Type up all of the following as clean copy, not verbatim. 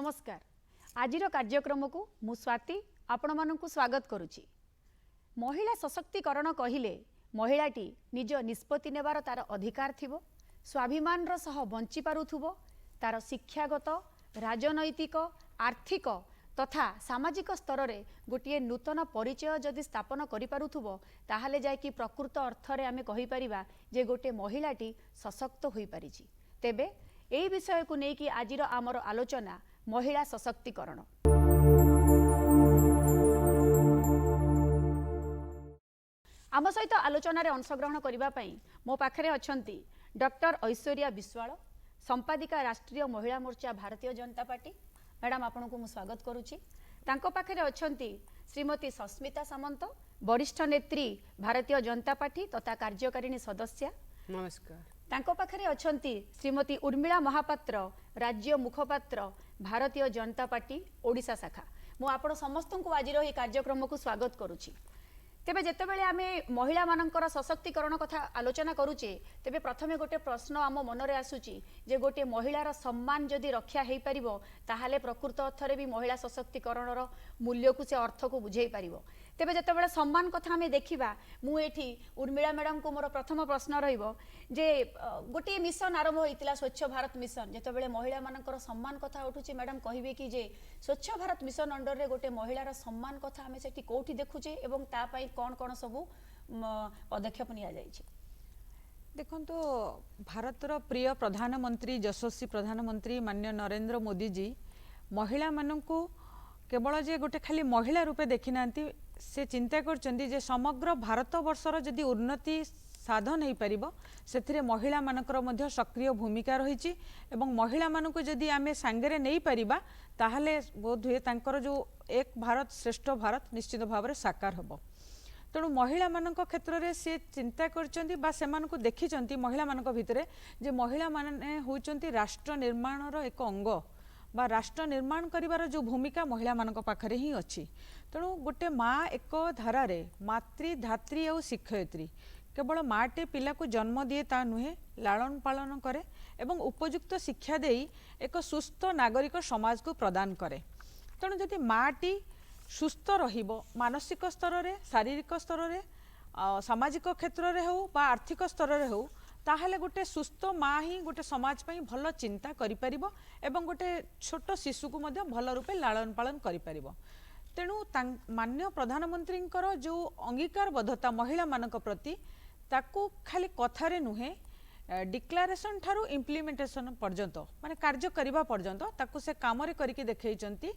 नमस्कार। आज कार्यक्रम को मु स्वाति आपण मानकु स्वागत करुछि। महिला सशक्तिकरण कहिले महिलाटी निज निष्पत्ति नेबार तार अधिकार थिबो, स्वाभिमान रो सह बंची पारुथुबो, तार शिक्षागत राजनैतिक आर्थिक तथा सामाजिक स्तर रे गोटे नूतन परिचय जदि स्थापन करि पारुथुबो ताहाले जाय कि प्रकृत अर्थ रे आमे कहि परिबा जे गोटे महिलाटी सशक्त होई परिछि। तेबे एई विषय को नै कि आजिर आमर आलोचना महिला सशक्तिकरण। आम सहित आलोचन अंशग्रहण करने मो पाखे अच्छा डॉक्टर ऐश्वर्या विश्वाल, संपादिका राष्ट्रीय महिला मोर्चा भारतीय जनता पार्टी। मैडम आपन को स्वागत करुच्ची। पाखे अच्छा श्रीमती सस्मिता सामंत, वरिष्ठ नेत्री भारतीय जनता पार्टी तथा कार्यकारिणी सदस्य। नमस्कार। तांको पाखरे अछंती श्रीमती उर्मिला महापात्र, राज्य मुखपात्र भारतीय जनता पार्टी ओडिशा शाखा। मु आपण समस्त को आज ये कार्यक्रम को स्वागत करुच्ची। तेबे जेतेबेले आमे महिला मानकर सशक्तिकरण कथा आलोचना करुचे तेबे प्रथमे गोटे प्रश्न आम मनरे आसुची जे गोटे महिलार सम्मान जदि रक्षा हेई परिबो ताहाले प्रकृत अर्थरे भी महिला सशक्तिकरणर मूल्य को से अर्थ को बुझेई परिबो। तेबे जेतेबेले सम्मान कथा आमे देखिबा मु एठी उर्मिला मैडम को मोर प्रथम प्रश्न रहिबो जे गोटे मिशन आरंभ होइतिला स्वच्छ भारत मिशन, जेतेबेले महिला मानकर सम्मान कथा उठुची मैडम कहिबे कि जे स्वच्छ भारत मिशन अंडर रे गोटे महिलार सम्मान कथा आमे सेठी कोठी देखुचे एवं ता पई कौन कौन सबू पदक्षेप निया जाइछे? देखो तो भारतर प्रिय प्रधानमंत्री यशस्वी प्रधानमंत्री माननीय नरेंद्र मोदी जी महिला मानू केवल जे गोटे खाली महिला रूपे देखी नांती, से चिंता करचंदी जे समग्र भारत वर्षर जदि उन्नति साधन हो पारिबो सेथिरे महिला मानकर मध्य सक्रिय भूमिका रही एवं महिला मानक जदि आमे सांगरे नहीं पारिबा ताहले बोध हुए तांकर जो एक भारत श्रेष्ठ भारत निश्चित भाव में साकार हबो। तेणु महिला मानक क्षेत्र में सी चिंता करचंती बा सेमानकु देखिचंती महिला मानक भितरे जे महिला माने होउचंती राष्ट्र निर्माणर एक अंग बा राष्ट्र निर्माण करिवार जो भूमिका महिला मानक पाखरे ही अच्छी। तेणु गोटे माँ एक धारा रे मातृ धात्री और शिक्षयित्री केवल माटे पिला को जन्म दिए ता नुहे, लालन पालन करे एवं उपयुक्त शिक्षा देई एक सुस्थ नागरिक समाज को प्रदान करे। तेणु जदि माटी सुस्थ रहिबो मानसिक स्तर रे, शारीरिक स्तर रे, सामाजिक क्षेत्र रे हो बा आर्थिक स्तर रे हो ताहले गोटे सुस्थ माँ ही गोटे समाज पई भल चिंता करि परिबो एवं गोटे छोट शिशु को मध्य भल रूपे लालन पालन करि परिबो। तेणु माननीय प्रधानमंत्री जो अंगीकारबद्धता महिला मानक प्रति ताकू खाली कथारे नुहे, डिक्लारेशन ठारू इम्प्लीमेंटेशन पर्यंत माने कार्य करिबा पर्यंत ताकू से काम करके देखैचंती।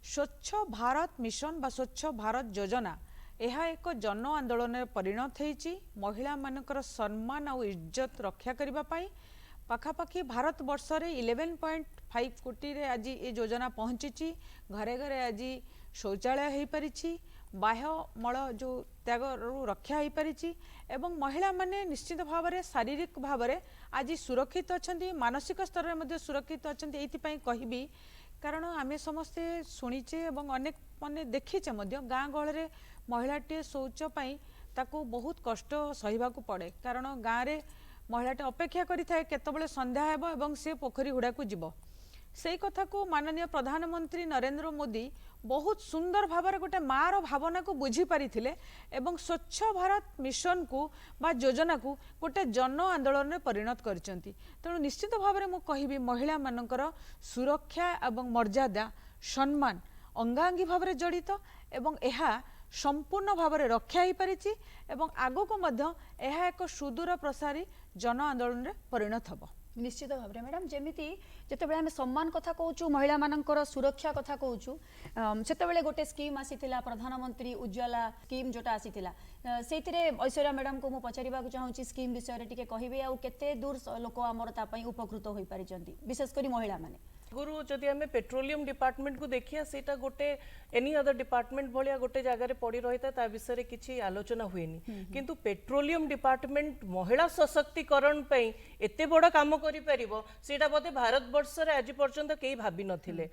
स्वच्छ भारत मिशन बा स्वच्छ भारत योजना यह एक जन आंदोलन में परिणत होती। महिला मानकर सम्मान और इज्जत रक्षा करने पाखापाखि भारत वर्ष रे 11.5 कोटी रे आज ये योजना पहुँची। घरे घरे आज शौचालय हो पारी, बाह्य मल जो त्याग रक्षा हो पारी एवं महिला माने निश्चित भाव में शारीरिक भाव में आज सुरक्षित अच्छा, मानसिक स्तर में सुरक्षित अच्छा। ये कहबी कारण आमे समस्ते शुणीचे एवं अनेक माने देखीचे गाँ गहल महिलाटे शौच पाई ताकू बहुत कष्ट सहिबाकू पड़े। कारण गाँव में महिलाटे अपेक्षा करि थाए केतबेले संध्या हेबो एवं से पोखरी हुड़ा को जीव। से कथा को माननीय प्रधानमंत्री नरेंद्र मोदी बहुत सुंदर भाव गोटे मार भावना को बुझी पारिथिले एवं स्वच्छ भारत मिशन को बा योजना को गोटे जन आंदोलन में परिणत करचंती। तेणु निश्चित भाव में कहबी महिला मानकर सुरक्षा एवं मर्यादा सम्मान अंगांगी भाव में जड़ित एवं यह संपूर्ण भाव में रक्षा हो पारी एवं आगो को मध्य यह एक सुदूर प्रसारी जन आंदोलन में परिणत होब। निश्चित भाव में मैडम जमीती जिते आम सम्मान कथा कहूँ, महिला मानकर सुरक्षा कथा कहूँ, से गोटे स्कीम आसीथिला प्रधानमंत्री उज्ज्वला स्कीम जोटा आसीथिला से ऐश्वर्या मैडम को मुझे पचार चाहूँगी स्कीम विषय टी कहे आउ केते दूर लोक आमर तापाई उपकृत हो पारिचंती विशेषकर महिला माने? गुरु जदि आम पेट्रोलियम डिपार्टमेंट को देखिया सेटा गोटे एनी अदर डिपार्टमेंट भलिया गोटे जगह पड़ी रही था विषय किसी आलोचना हुएनी, किंतु पेट्रोलियम डिपार्टमेंट महिला सशक्तिकरण पे एते बड़ काम करि परिबो सेटा बोधे भारत वर्ष रे आज पर्यंत केही भाबी नथिले।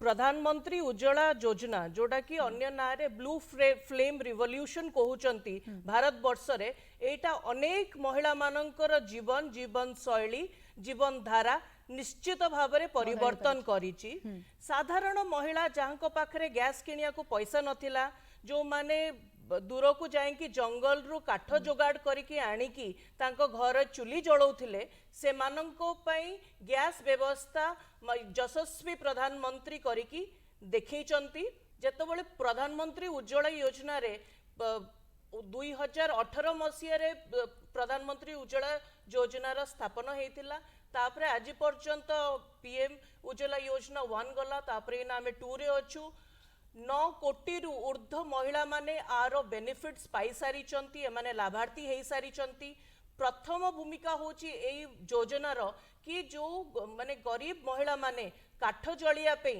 प्रधानमंत्री उज्ज्वला योजना जोटा कि अन्य ना रे ब्लू फ्लेम रिवोल्यूशन कहउचंती भारत वर्ष रे एटा अनेक महिला मानकर जीवन जीवन शैली जीवन धारा निश्चित भाବରେ परिवर्तन करिछि साधारण महिला जहां पाखरे गैस किनिया को पैसा नथिला जो माने दूर को जाइकी जंगल रु काठ जोगाड़ करके आनिकी तांको घर चुली जलाउथिले से माननको पई गैस व्यवस्था यशस्वी प्रधानमंत्री करिकी देखैचंती जेतबळे प्रधानमंत्री उज्ज्वला योजना रे 2018 मसीह रे प्रधानमंत्री उज्ज्वला योजना स्थापना हेतिला तापरे आज पर्यंत पीएम उज्ज्वला योजना 1 गला तापरे ना हमें 2 रे अछु 9 कोटी रु ऊर्ध्व महिला माने आरो बेनिफिट्स पाई सारी चंती माने लाभार्थी हेई सारी चंती प्रथम भूमिका होची एई योजना रो कि जो माने गरीब महिला माने काठ जलिया पे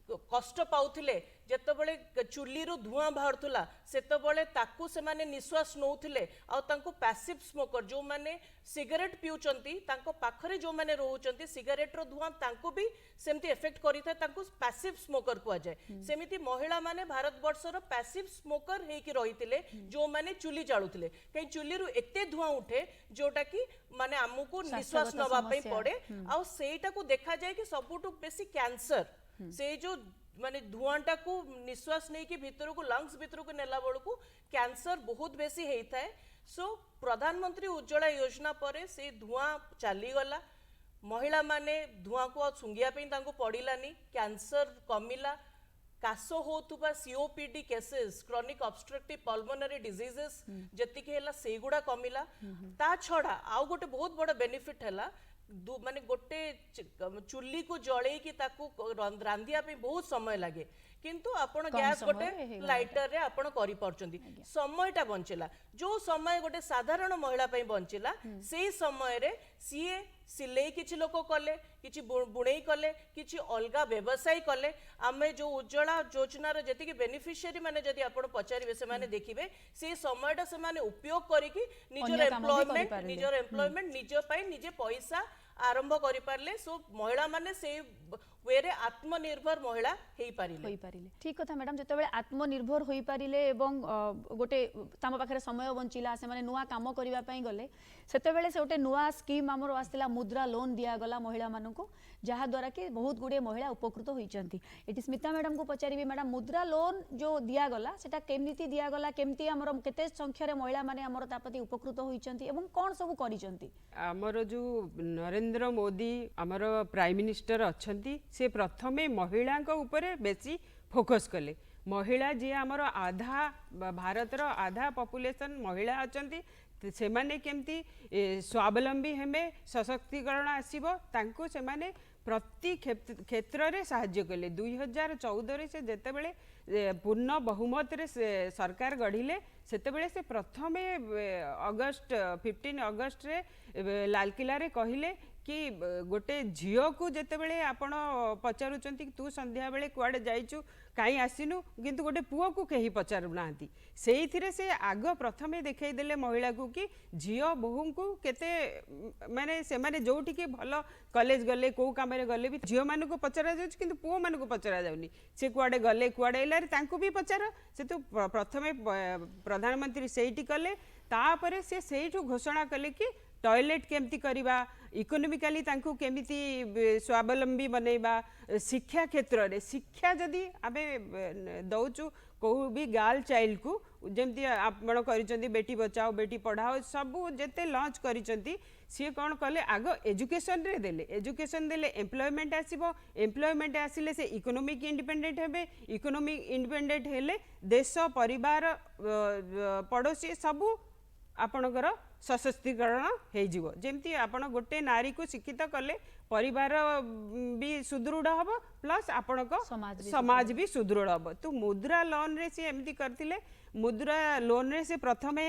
कष्ट पाउथिले जेतबळे चुली रु धुआं बाहरथुला सेतबळे ताकू से माने निश्वास नौथिले आ तांको पैसिव स्मोकर जो माने सिगरेट पिउचंती तांको पाखरे जो माने रहउचंती सिगरेट रो धुआं तांको भी सेमती इफेक्ट करिथा तांको पैसिव स्मोकर कुआ जाय सेमिति महिला माने भारत वर्ष रो पैसिव स्मोकर हे कि रहिथिले जो माने चुली जाळुथिले कई चुली रु एते धुआं उठे जोटा कि माने हमकु निश्वास नवा पे पड़े आ सेटा को देखा जाय कि सबुटु बेसी कैंसर से जो माने धुआंटा को निश्वास नहीं कि भीतर को लंग्स भीतर को नेला बड़ को कैंसर बहुत बेसी होता है सो प्रधानमंत्री उज्ज्वला योजना पर से धुआं चली गला महिला माने धुआं को सुंगिया पड़ानी कैंसर कमिला काश होतुबा COPD cases chronic obstructive pulmonary diseases जति के हला सेगुडा कमिला ता छडा आउ गोटे बहुत बड़ा बेनिफिट हला माने गोटे चुली को जड़े कि ताकू रांधिया पे बहुत समय लगे किंतु आपण गैस गोटे लाइटर रे आपण करि परचंती समयटा बंचला जो समय गोटे साधारण महिला पे बंचला सेही समय रे सीए सिलाई किछि लोक कले किछि बुणेई कले किछि अलगा व्यवसाय कले आमे जो उज्ज्वला योजना रो जति कि बेनिफिशियरी माने जदि आपण पचारिबे से माने देखिबे से समयटा से माने उपयोग करिकि निजर एम्प्लॉयमेंट निज पई निजे पैसा आरंभ करि पारले सो महिला माने से वे रे आत्मनिर्भर महिला हेई पारिले ठीक कथा मैडम जतबे आत्मनिर्भर होई पारिले एवं गोटे ताम पाखरे समय बंचिला से माने नुवा काम करिवा पई गले सेतेबेले से गोटे नुवा स्कीम हमर आस्तिला मुद्रा लोन दिया गला महिला माननको जहा द्वारा कि बहुत गुडे महिला उपकृत होइचंती एटी स्मिता मैडम को पचारिबे मैडम मुद्रा लोन जो दिया गला सेटा केमिति दिया गला केमिति हमर केते संख्या रे महिला माने हमर तापति उपकृत होइचंती एवं कोन सब करिचंती हमर जो नरेंद्र मोदी हमर प्राइम मिनिस्टर अछंती से प्रथमे महिला ऊपर बेसी फोकस कले महिला जी आमर आधा भारत रो आधा पॉपुलेशन महिला अछंती से माने केमती स्वावलंबी हेमे सशक्तिकरण आसीबो तांको से माने प्रति क्षेत्र रे साहाय्य कले 2014 रे से जेते बेले पूर्ण बहुमत रे सरकार गढ़िले सेते बेले से प्रथमे अगस्त 15 अगस्त रे लालकिला रे कहिले कि गोटे झील को जिते बड़े आपण पचारुचंती तू संध्या बेले कुआडे जाइचु काई आसिनु किंतु गोटे पुओ को कहीं पचारु नांती सेइथिरे से आग प्रथमे देखै देले महिला को कि झील बहु को केते माने से माने जोठी के भलो कॉलेज गले को काम रे गले भी झील मान को पचरा जाउछ किंतु पुओ मान को पचरा जाउनी से कुआडे गले कुआडे इलारे तांको भी पचार से तो प्रथमे प्रधानमंत्री सेइटी कले तापरे से सेइठु घोषणा कले कि टॉयलेट केमती करवा इकोनॉमिकली तांको केमिति स्वावलंबी बनैबा शिक्षा क्षेत्र रे शिक्षा जदि आमे दउचु को भी गर्ल चाइल्ड को जेमती आपण करिसंती बेटी बचाओ बेटी पढ़ाओ सब जेते लॉन्च करिसंती सी कौन कले आग एजुकेशन रे देले एजुकेशन देले एम्प्लॉयमेंट आसीबो एम्प्लॉयमेंट आसिले से इकोनॉमिक इंडिपेंडेंट हेबे इकोनॉमिक इंडिपेंडेंट हेले देश परिवार पड़ोसी सब आपणकर सशक्तिकरण हो जमती आपण गोटे नारी को शिक्षित कले परिवार भी सुदृढ़ हम प्लस आपण समाज भी सुदृढ़ हम तो मुद्रा लोन रे से एमती करथिले मुद्रा लोन रे से प्रथमे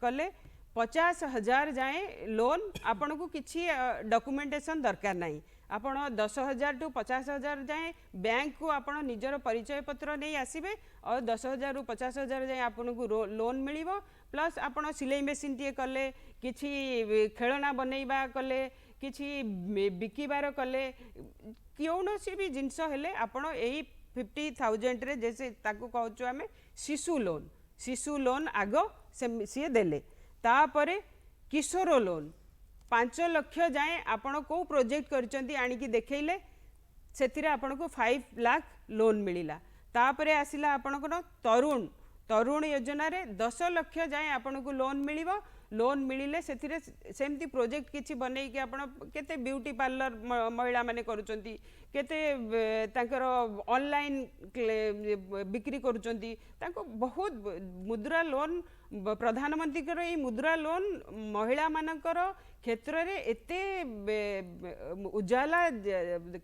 कले 50,000 जाए लोन आपण को किसी डॉक्यूमेंटेशन दरकार नहीं आपण 10,000 टू 50,000 जाए बैंक को आपण निजर परिचय पत्र नहीं आसीबे और 10,000 रु 50,000 जाए आपण को लोन मिलिबो प्लस आपण सिलाई मेसिन टे कले किछि खेलना बनैबा कले किछि बिकिबार कले कौनसी भी जिनस हेले आपण एही 50,000 रे जैसे ताको कहचु आमे शिशु लोन आगो सी देले तापरे किशोर लोन 5 लाख जाए आपण को प्रोजेक्ट करचंती आनिकी देखैले सेथिरे आपण को 5 लाख लोन मिलिला तापरे आसिला आपण को तरुण योजना रे 10 लाख जाए आपण को लोन मिलिबो लोन मिलिले सेथिरे सेमती प्रोजेक्ट किछि बनै कि आपण केते ब्यूटी पार्लर महिला माने करूचंती केते तांकर ऑनलाइन बिक्री करूचंती तांको बहुत मुद्रा लोन प्रधानमंत्री कर ए मुद्रा लोन महिला मानकर क्षेत्र रे एते उजाला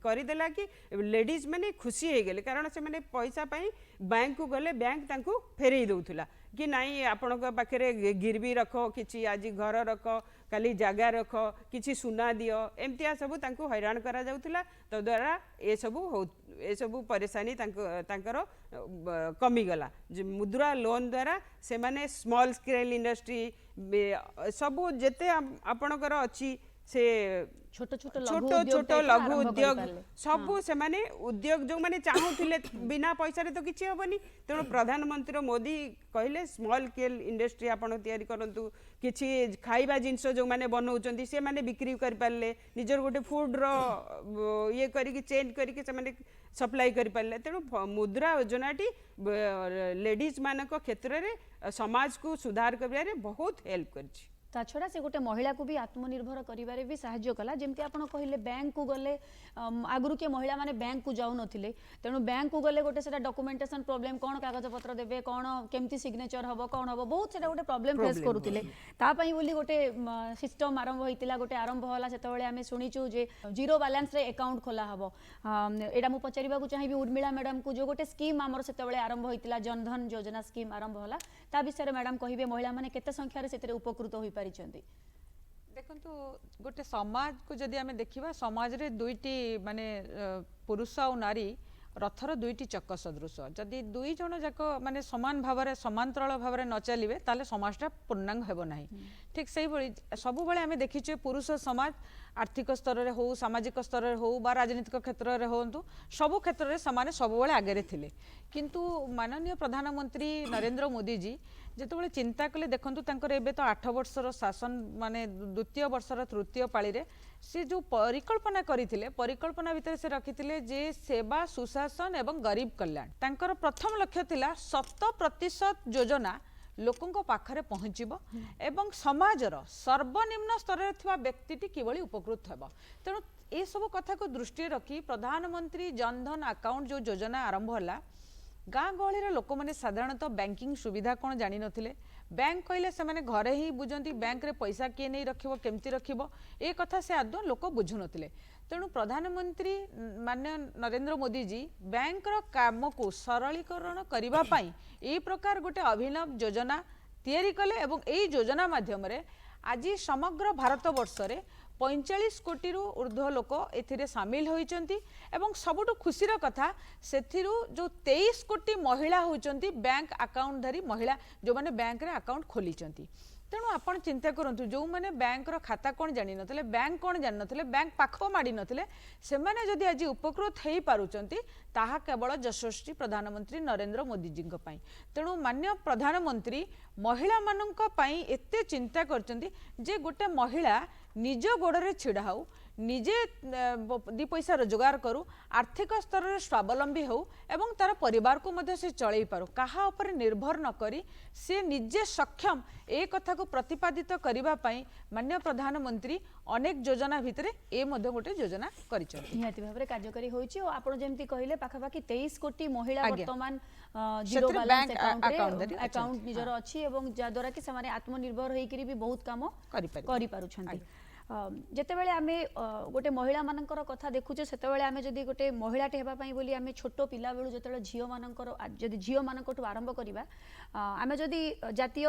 करदेला कि लेडीज माने खुशी हो गले कारण से माने पैसा पाई बैंक को गले बैंक तांको फेरई दउथुला कि नहीं आपण पाखे गिरवी रख कि आज घर रख काली जगह रख कि सुना दियो एमतिया सब तांको हैरान करा जाउथुला तो द्वारा ए सब परेशानी तांकर कमी गला मुद्रा लोन द्वारा से माने स्मॉल स्केल इंडस्ट्री सब जेते आपणकर अच्छी से छोट छोट लघु उद्योग सबू से माने उद्योग जो माने चाहूले बिना पैसा रे तो किछि हेबनी तेणु प्रधानमंत्री मोदी कहले स्मॉल स्केल इंडस्ट्री आपण तैयारी करंतु किछि खाइबा जिंस जो माने बनाउचंती से माने बिक्री कर पारले निजर गोटे फूड रो ये करी चेंज करी से माने सप्लाई कर पारले तेणु मुद्रा योजनाटी लेडीज मानक क्षेत्र रे समाज को सुधार करबा रे बहुत हेल्प करछि ता छड़ा से गोटे महिला को भी आत्मनिर्भर करिबारे भी साहाय्य कला जेमती आपण कहले बैंक को गले आगुरु के महिला माने बैंक को जाउ नथिले तेणु बैंक को गले गोटे सेटा डॉक्यूमेंटेशन प्रॉब्लम कोन कागज पत्र देबे कोन केमती सिग्नेचर हबो कोन हबो बहुत सेटा गोटे प्रॉब्लम फेस करूतिले ता पई बोली गोटे सिस्टम आरंभ होइतिला गोटे आरंभ होला सेतबेले आमे सुनिचु जे जीरो बैलेंस रे अकाउंट खोला हबो एडा मु पचारिबा को चाहिबी उर्मिला मैडम को जो गोटे स्कीम हमर सेतबेले आरंभ होइतिला जनधन योजना स्कीम आरंभ होला ता विषय मैडम कहिबे महिला माने केते संख्या रे सेतरे उपकृत होई देखंतु गोटे समाज को जदि आमे देखिबा समाज रे दुईटी माने पुरुष और नारी रथर दुईटी चक्क सदृश जदि दुई जन जाक माने समान भाव समांतराल भाव न चलिए ताले समाजटा पूर्णांग हेबो नाही ठीक सही भली सब बेले आमे देखिचे पुरुष समाज आर्थिक स्तर रे हो सामाजिक स्तर रे हो बा राजनीतिक क्षेत्र रे होंतु सब क्षेत्र रे समाने सब बेले आगे रे थिले किंतु माननीय प्रधानमंत्री नरेंद्र मोदी जी जेतबेले चिंता कले देखंतु तांकर एबे तो 8 वर्षर शासन माने द्वितीय वर्षर तृतीय पाली रे से जो परिकल्पना करिथिले परिकल्पना भितर से रखिथिले जे सेवा सुशासन एवं गरीब कल्याण तांकर प्रथम लक्ष्य थिला 100% योजना लोकंको पाखरे पहुँचब एवं समाजर सर्वनिम्न स्तर थिबा व्यक्तिटी किभली उपकृत हेबो तेणु ए सब कथा को दृष्टि रखी प्रधानमंत्री जनधन अकाउंट जो योजना आरंभ होला गाँ गहली लोक मैंने साधारणतः बैंकिंग सुविधा कौन जानी नथिले बैंक कहले से माने घरे ही बुझंती बैंक रे पैसा किए नहीं रखिबो केमती रखिबो ए कथा से आदौ लोक बुझु नथिले तेणु प्रधानमंत्री माननीय नरेंद्र मोदी जी बैंक रो काम को सरलीकरण करिबा पई ए प्रकार गोटे अभिनव योजना तैयारी कले एवं ए योजना माध्यम रे आज समग्र भारत वर्ष रे 45 कोटी रु ऊर्ध्व लोक एथिरे सामिल होइचंती एवं सबुठु खुशीर कथा सेथिरु जो 23 कोटी महिला होइचंती बैंक अकाउंट धरी महिला जो माने बैंक रे अकाउंट खोलिचंती तेणु आपण चिंता करंतु जो माने बैंक रो खाता कोन जानि नथले बैंक कोन जानि नथले बैंक पाखो माडी नथले से माने जदि आज उपकृत हेई पारुचंती ताहा केवल यशस्वी प्रधानमंत्री नरेंद्र मोदी जी को पाई तेणु माननीय प्रधानमंत्री महिला माननक पाई एते चिंता करचंती जे गोटे महिला निज गोड़े छिड़ा हो निजे दी पैसा रोजगार करू आर्थिक स्तर में स्वावलंबी हो एवं तार परिवार को मध्य से चलई पारू कहा ऊपर निर्भर न करी से निजे सक्षम ए कथा को प्रतिपादित करिबा पई माननीय प्रधानमंत्री अनेक योजना भितरे ए मध्य गोटे योजना करिसथि निहाती भाबरे कार्यकारी होईची और आपण जेमती कहिले पाखापाखी 23 कोटी महिला वर्तमान जीरो बैलेंस अकाउंट निजर अछि एवं जा द्वारा कि समाने आत्मनिर्भर होई करी भी बहुत काम करि पारुछंती जेतेबेले आमे गोटे महिला मानकर कथा देखुचे सेतेबेले आमे जदि गोटे महिलाटे हेबा पई बोली आमे छोटो पिला बेलु जेतेबेले झियो मानकर जदि झियो मानकटु आरंभ करिबा आमे जदि जातीय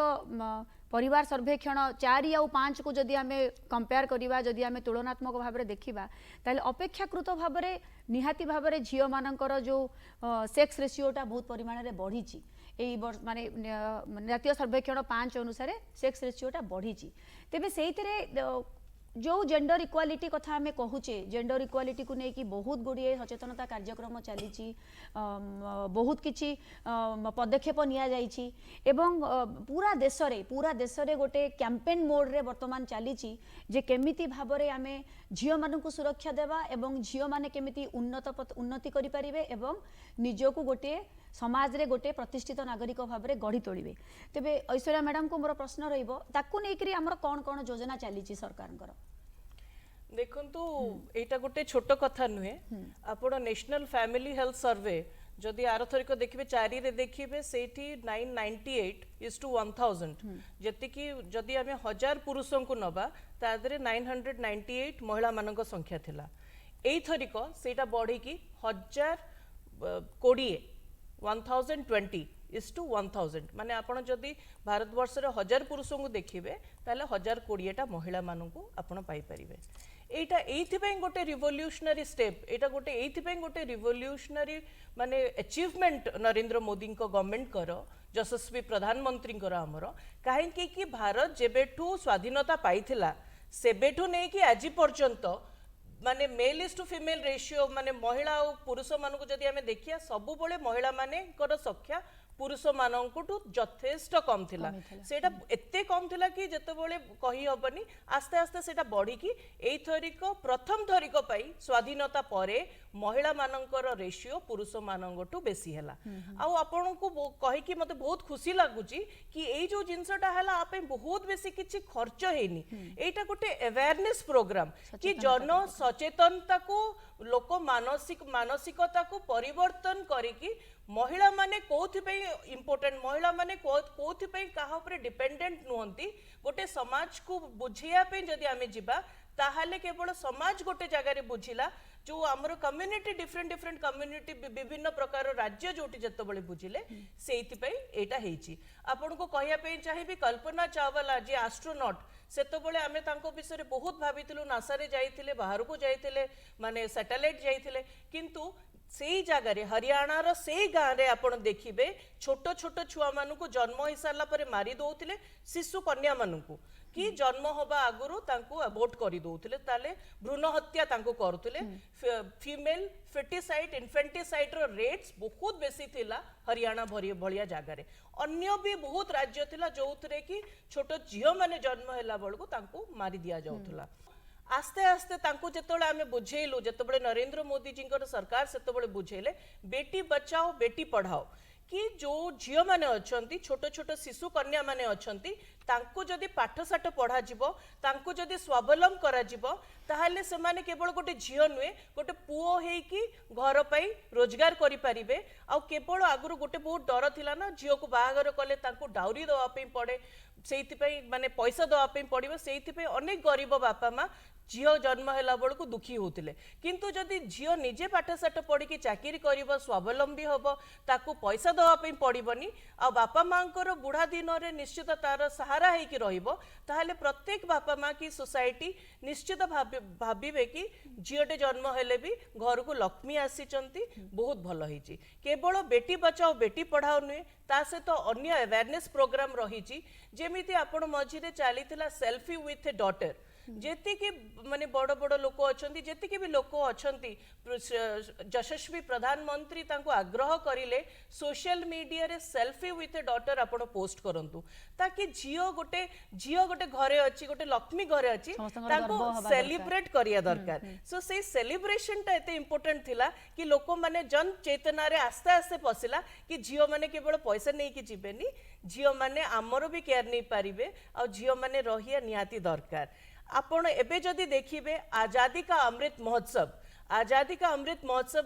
परिवार सर्वेक्षण 4 या 5 को जदि आमे कंपेयर करिबा जदि आमे तुलनात्मक भाबरे देखिबा ताले अपेक्षाकृत भाबरे निहाती भाबरे झियो मानकर जो सेक्स रेशियोटा बहुत परिमाण रे बढ़ीची एई माने जातीय सर्वेक्षण 5 अनुसार सेक्स रेशियोटा बढ़ीची तेबे सेइतरे जो जेंडर इक्वालिटी कथा आम कहूचे जेंडर इक्वालिटी को लेकिन बहुत गुड़िए सचेतनता कार्यक्रम चली बहुत किसी पदक्षेप नि एवं पूरा देश रे गोटे कैंपेन मोड रे वर्तमान चली जे केमिति भाबरे आमे झियो मानकु सुरक्षा देवा एवं झियो माने केमिति उन्नति करि परिबे एवं निजको गोटे समाज रे गोटे प्रतिष्ठित नागरिक भाव में गढ़ी तोड़े तेबे ऐश्वर्या मैडम को मोर प्रश्न रहिबो ताकू नेकरी हमर कोन कोन योजना चली सरकार देखंतु एटा गोटे छोट कथा नुहे आपण नेशनल फैमिली हेल्थ सर्वे जदि आरथरिक देखिबे 4 रे देखिबे सेठी 998:1000 जति कि जदि आमे 1000 पुरुषों को नबा तादरे 998 महिला मानक संख्या थिला एई थरिक सेटा बढ़ी कि 1020 माने आपण जदि भारतवर्ष रे 1000 पुरुषों को देखिबे ताले 1020 महिला मानक आपण पाई परिबे एटा एइथिपई गोटे रिवोल्यूशनरी स्टेप एटा गोटे एइथिपई गोटे रिवोल्यूशनरी माने अचीवमेंट नरेंद्र मोदी को गवर्नमेंट करो यशस्वी प्रधानमंत्री को आमर कहीं कि भारत जेबेठू स्वाधीनता पाइथिला सेबेठू नहीं कि आज पर्यंत माने male is to female ratio माने महिला और पुरुष मान को जदि आमे देखिया सबु बळे महिला माने कर संख्या पुरुष मानकटू यथेष्ट कम थिला सेटा एते कम थिला कि जेतेबेले कहि हबनी आस्ते आस्ते सेटा बढ़ी कि एई थरिक प्रथम थरिक पई स्वाधीनता परे महिला मानकर रेशियो पुरुष मानकटू बेसी हैला आ आपण को कहि कि मते बहुत खुशी लागुची कि एई जो जिंसटा हैला आपे बहुत बेसी किछि खर्च हेनी एटा गोटे अवेयरनेस प्रोग्राम कि जन सचेतनता को लोक मानसिकता को परिवर्तन करिकी महिला माने कोथि इम्पोर्टेंट महिला माने कोथि कहा ऊपर डिपेंडेंट नुहंती गोटे समाज को बुझिया पे जदि आमे जिबा ताहाले केवल समाज गोटे जगह बुझिला जो आमर कम्युनिटी डिफरेंट कम्युनिटी विभिन्न प्रकार राज्य जोटी जतबले बुझिले सेइति एटा हेची आपन को कहिया पे चाहिबी कल्पना चावला जे एस्ट्रोनॉट सेतबले आमे तांको विषय रे बहुत भाबितिलु नासा रे जाइतिले बाहर को जाइतिले माने सैटेलाइट जाइतिले किंतु सेई जगार हरियाणा रो सेई गाँव रे आपण देखिबे छोट छोट छुआ मानकु जन्म हो सारा पर मारी दउतिले शिशु कन्या मानकु कि जन्म होबा आगुरु तांको अबोर्ट करि दउतिले ताले भ्रूण हत्या तांको करथुले फीमेल फेटिसाइड इन्फेंटिसाइड रो रेट्स बहुत बेसी थिला हरियाणा भलिया जगार अन्य भी बहुत राज्य थिला जोथरे कि छोट झियो माने जन्म हैला बळकु तांको मारी दिया जाउथला आस्ते आस्ते तांको जेतबेले आमे बुझेइलु जेतबेले नरेंद्र मोदी जी सरकार सेतबेले बुझेइले बेटी बचाओ बेटी पढ़ाओ कि जो झियो माने अछंती छोट छोट शिशु कन्या माने अछंती तांको जदि पाठशाठ पढ़ा जिवो तांको जदि स्वावलंबन करा जिवो ताहाले से माने केवल गोटे झियो नुए गोटे पुओ हेई कि घर पई रोजगार करि परिबे आ केवल आगुरु गोटे बहुत डर थिला ना झियो को बाहागर कले तांको डाउरी दवा पई पड़े सेइथिपई माने पैसा दवा पई पड़िबो सेइथिपई अनेक गरीब बापा माँ झियो जन्म हैला बळकु दुखी होतिले किंतु जदि झियो निजे पाठशाठ पढ़ी कि चाकरी करिवो स्वावलंबी हबो ताकू पैसा दवा पई पड़िबनी आ बापा मांकर बुढ़ा दिन रे निश्चित तार सहारा है कि रहिबो ताहाले प्रत्येक बापा माँ की सोसाइटी निश्चित भाबिबे कि झियोटे जन्म हेले भी घर को लक्ष्मी आसीचंती बहुत भल होईची केवल बेटी बचाओ बेटी पढ़ाओ नुहे ता सहित अन्य अवेयरनेस प्रोग्राम रही जेमिति आपण मझिरे चलीथिला सेल्फी विथ ए डॉटर जेति कि माने बड़ बड़ लोक अछंती जेति कि भी लोक अछंती यशस्वी प्रधानमंत्री तांको आग्रह करिले सोशल मीडिया रे सेल्फी विथ ए डॉटर आपण पोस्ट करंतु ताकि झियो गोटे घरे अछि गोटे लक्ष्मी घरे अछि तांको सेलिब्रेट करिया दरकार सो से सेलिब्रेशन ता एते इंपोर्टेंट थिला कि लोक माने जन चेतना रे आस्ते आस्ते पसिला कि झियो माने केवल पैसा नै कि जिबेनी झियो माने हमरो भी केयर नै पारिबे आ झियो माने रहिया निहाती दरकार आपण एबे जदि देखिबे आजादी का अमृत महोत्सव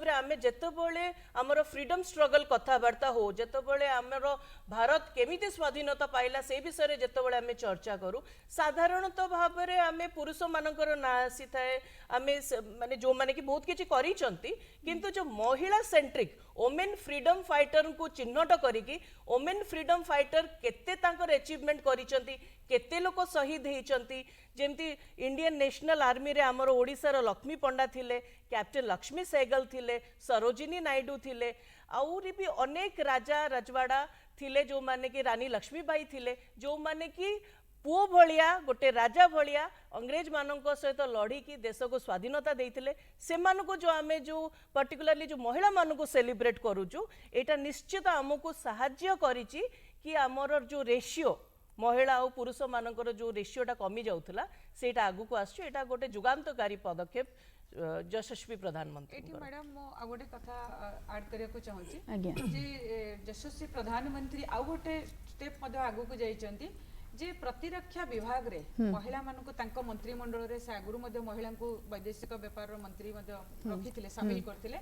रे आमे जेतबेले हमर फ्रीडम स्ट्रगल कथाबार्ता हो जेतबेले हमर भारत केमिति स्वाधीनता पाइला से विषय रे जेतबेले आमे चर्चा करू साधारणतः भाव रे आमे पुरुष मानकर ना आसी थाए आमे माने जो माने कि बहुत किछि करी चंती किंतु जो महिला सेंट्रिक वोमेन फ्रीडम फाइटर को चिन्हट करिकी वोमेन फ्रीडम फाइटर केते तांकर अचीवमेंट करिचंती केते लोक शहीद हेचंती जेमती इंडियन नेशनल आर्मी रे हमर ओडिसा रो लक्ष्मी पंडा थिले कैप्टन लक्ष्मी सहगल थिले सरोजिनी नायडू थिले आउरी भी अनेक राजा रजवाड़ा थिले जो माने कि रानी लक्ष्मीबाई थिले जो माने कि पुओ भलिया गोटे राजा भलिया अंग्रेज मानक सहित लड़ी की देश को स्वाधीनता देइथिले से मानको जो आमे जो पर्टिकुलरली जो महिला मानको सेलिब्रेट करूचु एटा निश्चित हमको साहाय्य करिछि कि हमर जो रेशियो महिला और पुरुष मानकर जो रेशियोटा कमी जाउथला सेटा आगु को आछो एटा गोटे जुगांतकारी पदक्षेप यशस्वी प्रधानमंत्री एटी मैडम मो आ गोटे कथा ऐड करिया को चाहूची आज्ञा जे यशस्वी प्रधानमंत्री आ गोटे स्टेप मध्ये आगु को जाइचंती जे प्रतिरक्षा विभाग रे महिला मानको तांको मंत्रिमंडल रे से आगुरु मध्ये महिला को वैदेशिक व्यापार मंत्री मध्ये रखिथिले शामिल करथिले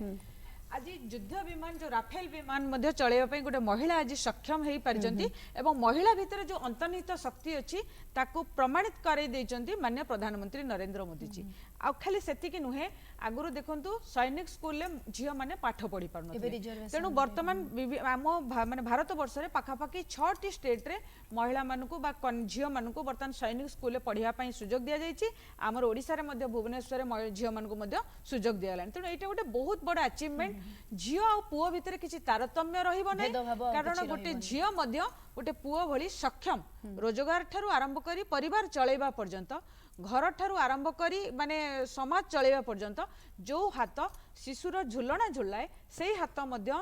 आज युद्ध विमान जो राफेल विमान मध्ये चलेबा पई गोटे महिला आज सक्षम हेई परिजंती एवं महिला भितर जो अंतर्निहित शक्ति अछि ताको प्रमाणित करै दैचंती माननीय प्रधानमंत्री नरेंद्र मोदी जी आ खाली सेति कि नुहे आगुरु देखंतु सैनिक स्कूल ले झियो माने पाठ पढ़ी पारनथि तेनु वर्तमान आम माने भारत वर्ष रे पाखापाखि 6टी स्टेट रे महिला मानकु बा झियो मानकु वर्तमान सैनिक स्कूल ले पढ़िया पई सुजोग दिया जायछि हमर ओडिसा रे मध्ये भुवनेश्वर रे झियो मानकु मध्ये सुजोग दिया लान तेनु एटा गोटे बहुत बड़ अचीवमेंट झियो आ पुओ भितर किछि तारतम्य रहिबो नै कारण गोटे झियो मध्ये गोटे पुओ भली सक्षम रोजगार ठारू आरंभ करी परिवार चलेबा पर्यंत घर ठारू आरंभ करी माने समाज चलेबा पर्यंत जो हाथ शिशुर झुलना झुलाए से हाथ मध्य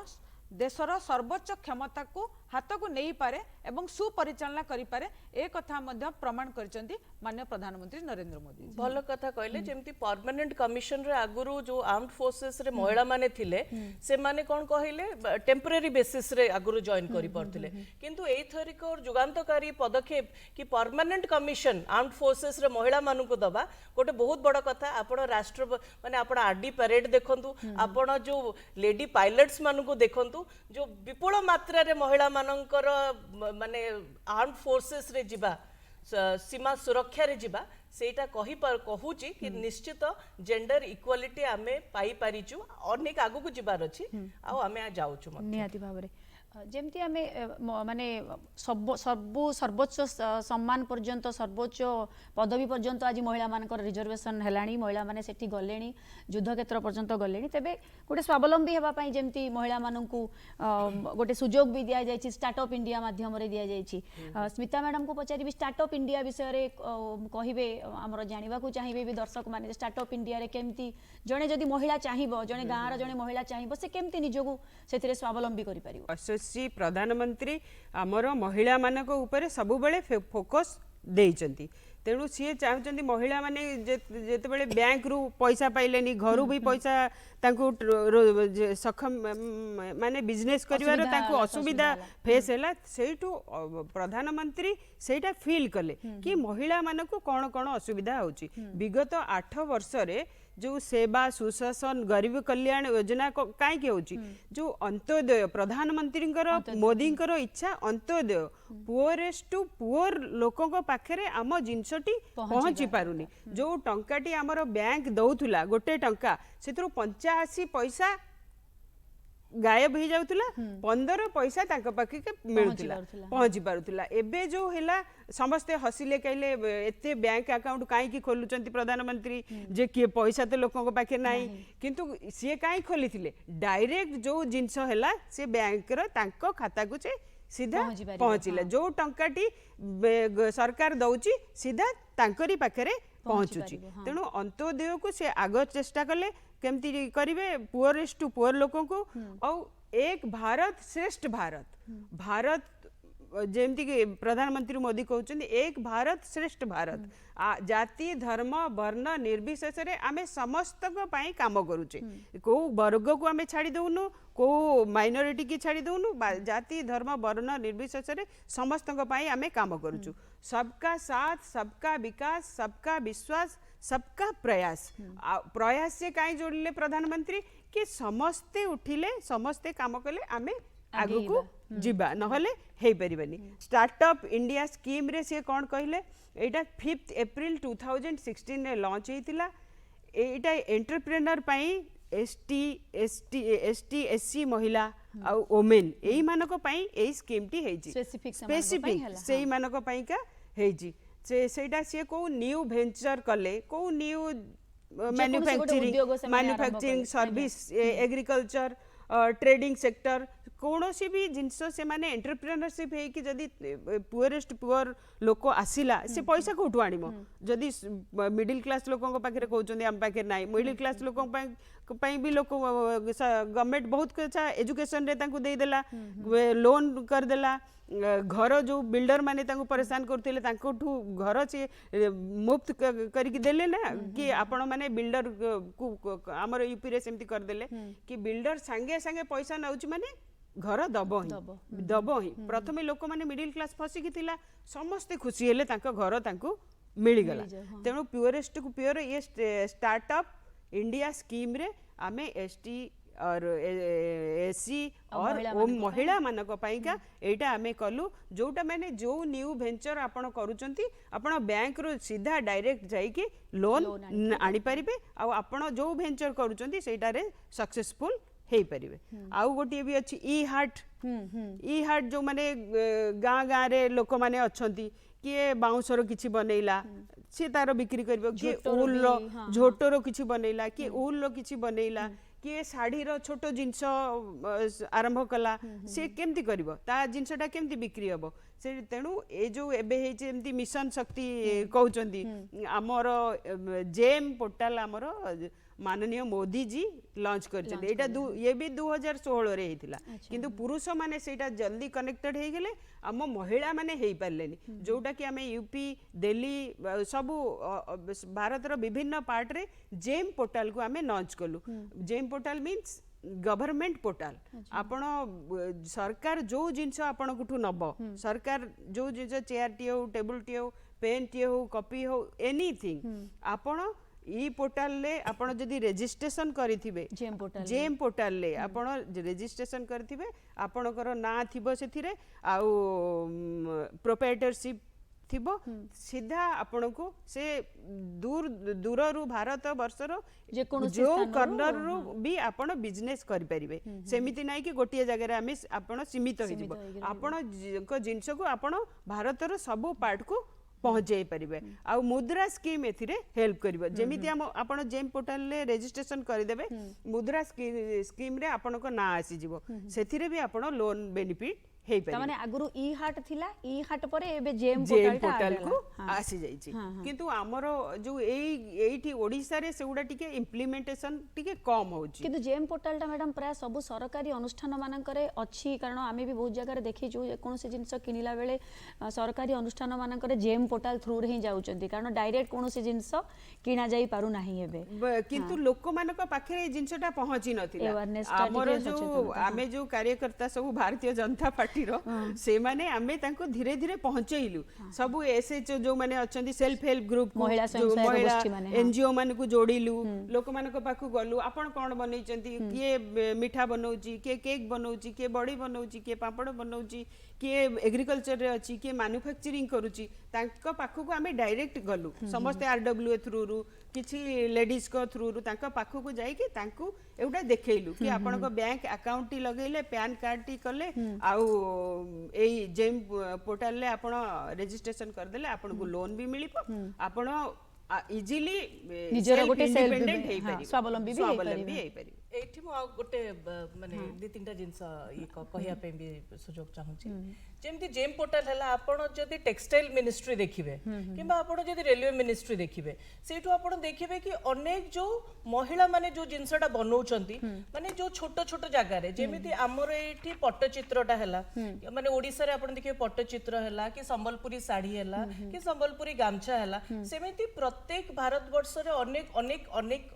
देशर सर्वोच्च क्षमता को हाथ को नहीं पारे एवं सुपरिचालना करि पारे ए कथा मध्य प्रमाण करचंती माननीय प्रधानमंत्री नरेंद्र मोदी भल कथा कहले जेमती परमानेंट कमिशन रे आगुरु जो आर्म्ड फोर्सेस रे महिला माने थिले से माने कोन कहिले टेम्परेरी बेसिस रे आगुरु जॉइन करि परथिले किंतु एई थरिक और जुगांतकारी पदक्षेप कि परमानेंट कमिशन आर्म्ड फोर्सेस रे महिला मानु को दबा गोटे बहुत बड़ कथा आपण राष्ट्र माने आपण आरडी परेड देखंतु आपण जो लेडी पायलट्स मानु को देखंतु जो विपुल मात्रा रे महिला मानकर माने आर्म्ड फोर्सेस रे जिबा सीमा सुरक्षा रे जिबा सेटा कहूची कि निश्चित जेंडर इक्वालिटी आमे पाई पारिचु अनेक आगु को जिबार अछि आ आमे जाउछु निहाती भाबरे जेमती आमे माने सर्वोच्च सम्मान पर्यंत सर्वोच्च पदवी पर्यंत आज महिला मानकर रिजर्वेशन हेलाणी महिला माने सेठी गलेणी युद्ध क्षेत्र पर्यंत गलेणी तेबे गोटे स्वावलंबी हेबा पई जेमती महिला माननकु गोटे सुजोग भी दिया जायछि स्टार्टअप इंडिया माध्यम रे दिया जायछि स्मिता मैडम को पचारि स्टार्टअप इंडिया विषय रे कहिबे हमर जानिबा को चाहिबे भी दर्शक माने स्टार्टअप इंडिया रे केमती जणे जदी महिला चाहिबो जणे गाँ र जणे महिला चाहिबो से केमती निजोगु सेथिरे स्वावलंबी करि परिबो यशस्वी प्रधानमंत्री आमर महिला मानक ऊपर सबु बेले फोकस देइचंती तेणु सी चाहते महिला माने जेते बेले बैंक रु पैसा पाइलेनी घरु भी पैसा तांको सक्षम माने बिजनेस करिवार तांको असुविधा फेस हैला सेठू प्रधानमंत्री सेटा फील कले कि महिला मानक कोन कोन असुविधा होची विगत 8 वर्ष रे जो सेवा सुशासन गरीब कल्याण योजना कहीं के होची जो अंत्योदय प्रधानमंत्री मोदी इच्छा अंत्योदय पुअरेस्ट टू पुअर लोकों पाखे आम जिनसटी पहुँची पारुनी जो टंकाटी आमर बैंक दौथुला गोटे टंका से 85 पैसा गायब हो जाउथुला 15 पैसा तांको पाखे के मिलुथुला पहुँची पारुथुला एबे जो हैला समस्ते हसिले कहले एते बैंक अकाउंट काई की खोलुचंती प्रधानमंत्री जे के पैसा तो लोगों पाखे नाही किंतु सी काई खोलिथिले डायरेक्ट जो जिंस हैला से बैंक रो तांको खाता को से सीधा पहुँचला जो टंकाटी सरकार दउची सीधा तांकरी पाखरे पहुँचुची तेणु अंत्योदय को से आग चेष्टा कले केमती करिवे पुअरेस्ट टू पुअर लोगों को और एक भारत श्रेष्ठ भारत जेमती कि प्रधानमंत्री मोदी कहते एक भारत श्रेष्ठ भारत जाति धर्म वर्ण निर्विशेष रे आमे समस्त काम करुचे को वर्ग को आमे छाड़ी दउनु को माइनॉरिटी की छाड़ी दउनु जाति धर्म वर्ण निर्विशेष रे समस्त आमे काम करुचु सबका साथ सबका विकास सबका विश्वास सबका प्रयास प्रयास से कहीं जोड़ले प्रधानमंत्री कि समस्ते उठिले समस्ते काम कले आमे आगु को जीवा नहले हे परिबनी स्टार्टअप इंडिया स्कीम रे से कोन कहले एटा 5 अप्रैल 2016 रे लॉन्च हेतिला एटा एंटरप्रेन्योर पई एसटी एससी महिला आ वोमेन एई मानक पई एई स्कीम टी हेजी स्पेसिफिक सेई मानक पई का हेजी सेटा से को न्यू वेंचर कले को new manufacturing service agriculture trading sector कौनसी भी जिनस से माने एंटरप्रेन्योरशिप है कि जदि पुअरेस्ट पुअर लोक आसिला से पैसा कोठु आनिमो जदि मिडिल क्लास लोकों पाखे कहउचंदी हम पाखे नाही मिडिल क्लास लोकों पई भी लोक गवर्नमेंट बहुत अच्छा एजुकेशन रे तांको दे देला लोन कर देला घर जो बिल्डर माने तांको परेशान करथिले तांकोठू घर से मुफ्त करके देले ना कि आपण माने बिल्डर को हमर यूपी रे सेमती कर देले कि बिल्डर संगे संगे पैसा नउची माने घर दबो ही प्रथमे लोक माने मिडिल क्लास फसिकी थिला समस्ते खुशी हेले तांको घर तांको मिली गला तेणु प्योरेस्ट को प्योर ये स्टार्टअप इंडिया स्कीम रे आमे एसटी और एससी और महिला मानक पाइका एटा आमे कलु जोटा माने जो न्यू वेंचर आपण करूचंती आपण बैंक रो सीधा डायरेक्ट जाई कि लोन आनी परिबे आ आपण जो वेंचर करूचंती सेटा रे सक्सेसफुल हे परिबे आउ गोटी भी अछि ई हार्ट जो माने गाँ गाँ रे लोक माने अछंती किए बाउंसर किछि बनैला से तार बिक्री करबो कि ऊल रो झोटो किछि बनैला कि ऊल रो किछि बनैला किए शाढ़ी रो छोटो जिनस आरंभ कला से केमती करिवो ता जिनसटा केमती बिक्री हबो से तेणु ए जो एबे हे जेमती मिशन शक्ति कहउचंदी हमर जेम पोर्टल हमर माननीय मोदी जी लॉन्च करछन एटा ये भी 2016 रे हेतिला किंतु पुरुष माने सेटा जल्दी कनेक्टेड हे गेले हम महिला माने हेई पारलेनी जोटा कि हमें यूपी दिल्ली सब भारत रो विभिन्न पार्ट रे जेम पोर्टल को हमें लॉन्च कलु GeM portal means government portal आपण सरकार जो जिनस आपण कुठू नब सरकार जो जिनस चेयर टी हो टेबल टी हो पेन टी हो कॉपी हो एनीथिंग आपण ई पोर्टल ले आपण जदी रजिस्ट्रेशन करिथिबे जेम पोर्टल ले आपण रजिस्ट्रेशन करिथिबे आपणकर ना थिबो सेथिरे आउ प्रोप्राइटरशिप थिबो सीधा आपण को से दूर दूर रु भारत वर्षर जो कर्नर रु भी आपण बिजनेस करि परिबे सेमिति नाही कि गोटिए जगह रे हमें आपण सीमित होई दिबो आपण को जिंस को आपण भारत रो सब पार्ट को पहुंचाई पारे आ मुद्रा स्कीम एथिरे हेल्प करिवो जेमिति हम आपण जेम पोर्टल ले रजिस्ट्रेशन करि देबे मुद्रा स्कीम रे आपण को ना आसी जिवो सेथिरे भी आपण लोन बेनिफिट हे पारे माने आगुरु ई हाट थिला ई हाट परे एबे जेम पोर्टल को आसी जाई छी किंतु हमरो जो एठी ओडिसा रे सेउडा टिके इम्प्लीमेंटेशन टिके कम होची किंतु जेम पोर्टल टा मैडम प्राय सब सरकारी अनुष्ठान मानकरे अछि कारण आमे भी बहुत जगह रे देखि जो कोन से जिंस किनिला बेले सरकारी अनुष्ठान मानकरे जेम पोर्टल थ्रू रे ही जाउचंती कारण डायरेक्ट कोन से जिंस किना जाई पारु नाही एबे किंतु लोक मानक पाखे जिंसटा पहुंची नथिला हमरो जो आमे जो कार्यकर्ता सब भारतीय जनता पार्टी से माने आमे तांको धीरे धीरे पहुंचैलु सब एसएच जो माने अछंती सेल्फ हेल्प ग्रुप महिला एनजीओ मान को जोड़िलु लोक मान को पाखु गलु आपण कोन बनैचंती किए मीठा बनौची किए केक बनौची किए बड़ी बनौची किए पापड़ बनौची किए एग्रीकल्चर रे अछि किए मैन्युफैक्चरिंग करूची तांको पाखु को आमे डायरेक्ट गलु समस्त आरडब्ल्यूए थ्रू रु किछि लेडीज को थ्रू रु तांको पाखु को जाई कि तांको एउडा देखैलु कि आपण को बैंक अकाउंट टी लगैले पैन कार्ड टी करले आउ एई जेम पोर्टल ले आपण रजिस्ट्रेशन कर देले आपण को लोन भी मिलिपो आपण इजीली निजर गोटे इंडिपेंडेंट हे पारि स्वावलंबी भी हे पारि एठी मो गोटे माने दि तीनटा जिंस ई कहिया पे भी सुजोग चाहूची जेमती जेम पोर्टल हला आपण जदी टेक्सटाइल मिनिस्ट्री देखिबे किबा आपण जदी रेलवे मिनिस्ट्री देखिबे सेठो आपण देखिबे कि अनेक जो महिला माने जो जिंसटा बनौचंती माने जो छोटो छोटो जगह रे जेमिति हमर एठी पट्टचित्रटा हला माने ओडिसा रे आपण देखिबे पट्टचित्र हला कि संबलपुरी साड़ी हला कि संबलपुरी गामछा हला सेमिति प्रत्येक भारत वर्ष रे अनेक अनेक अनेक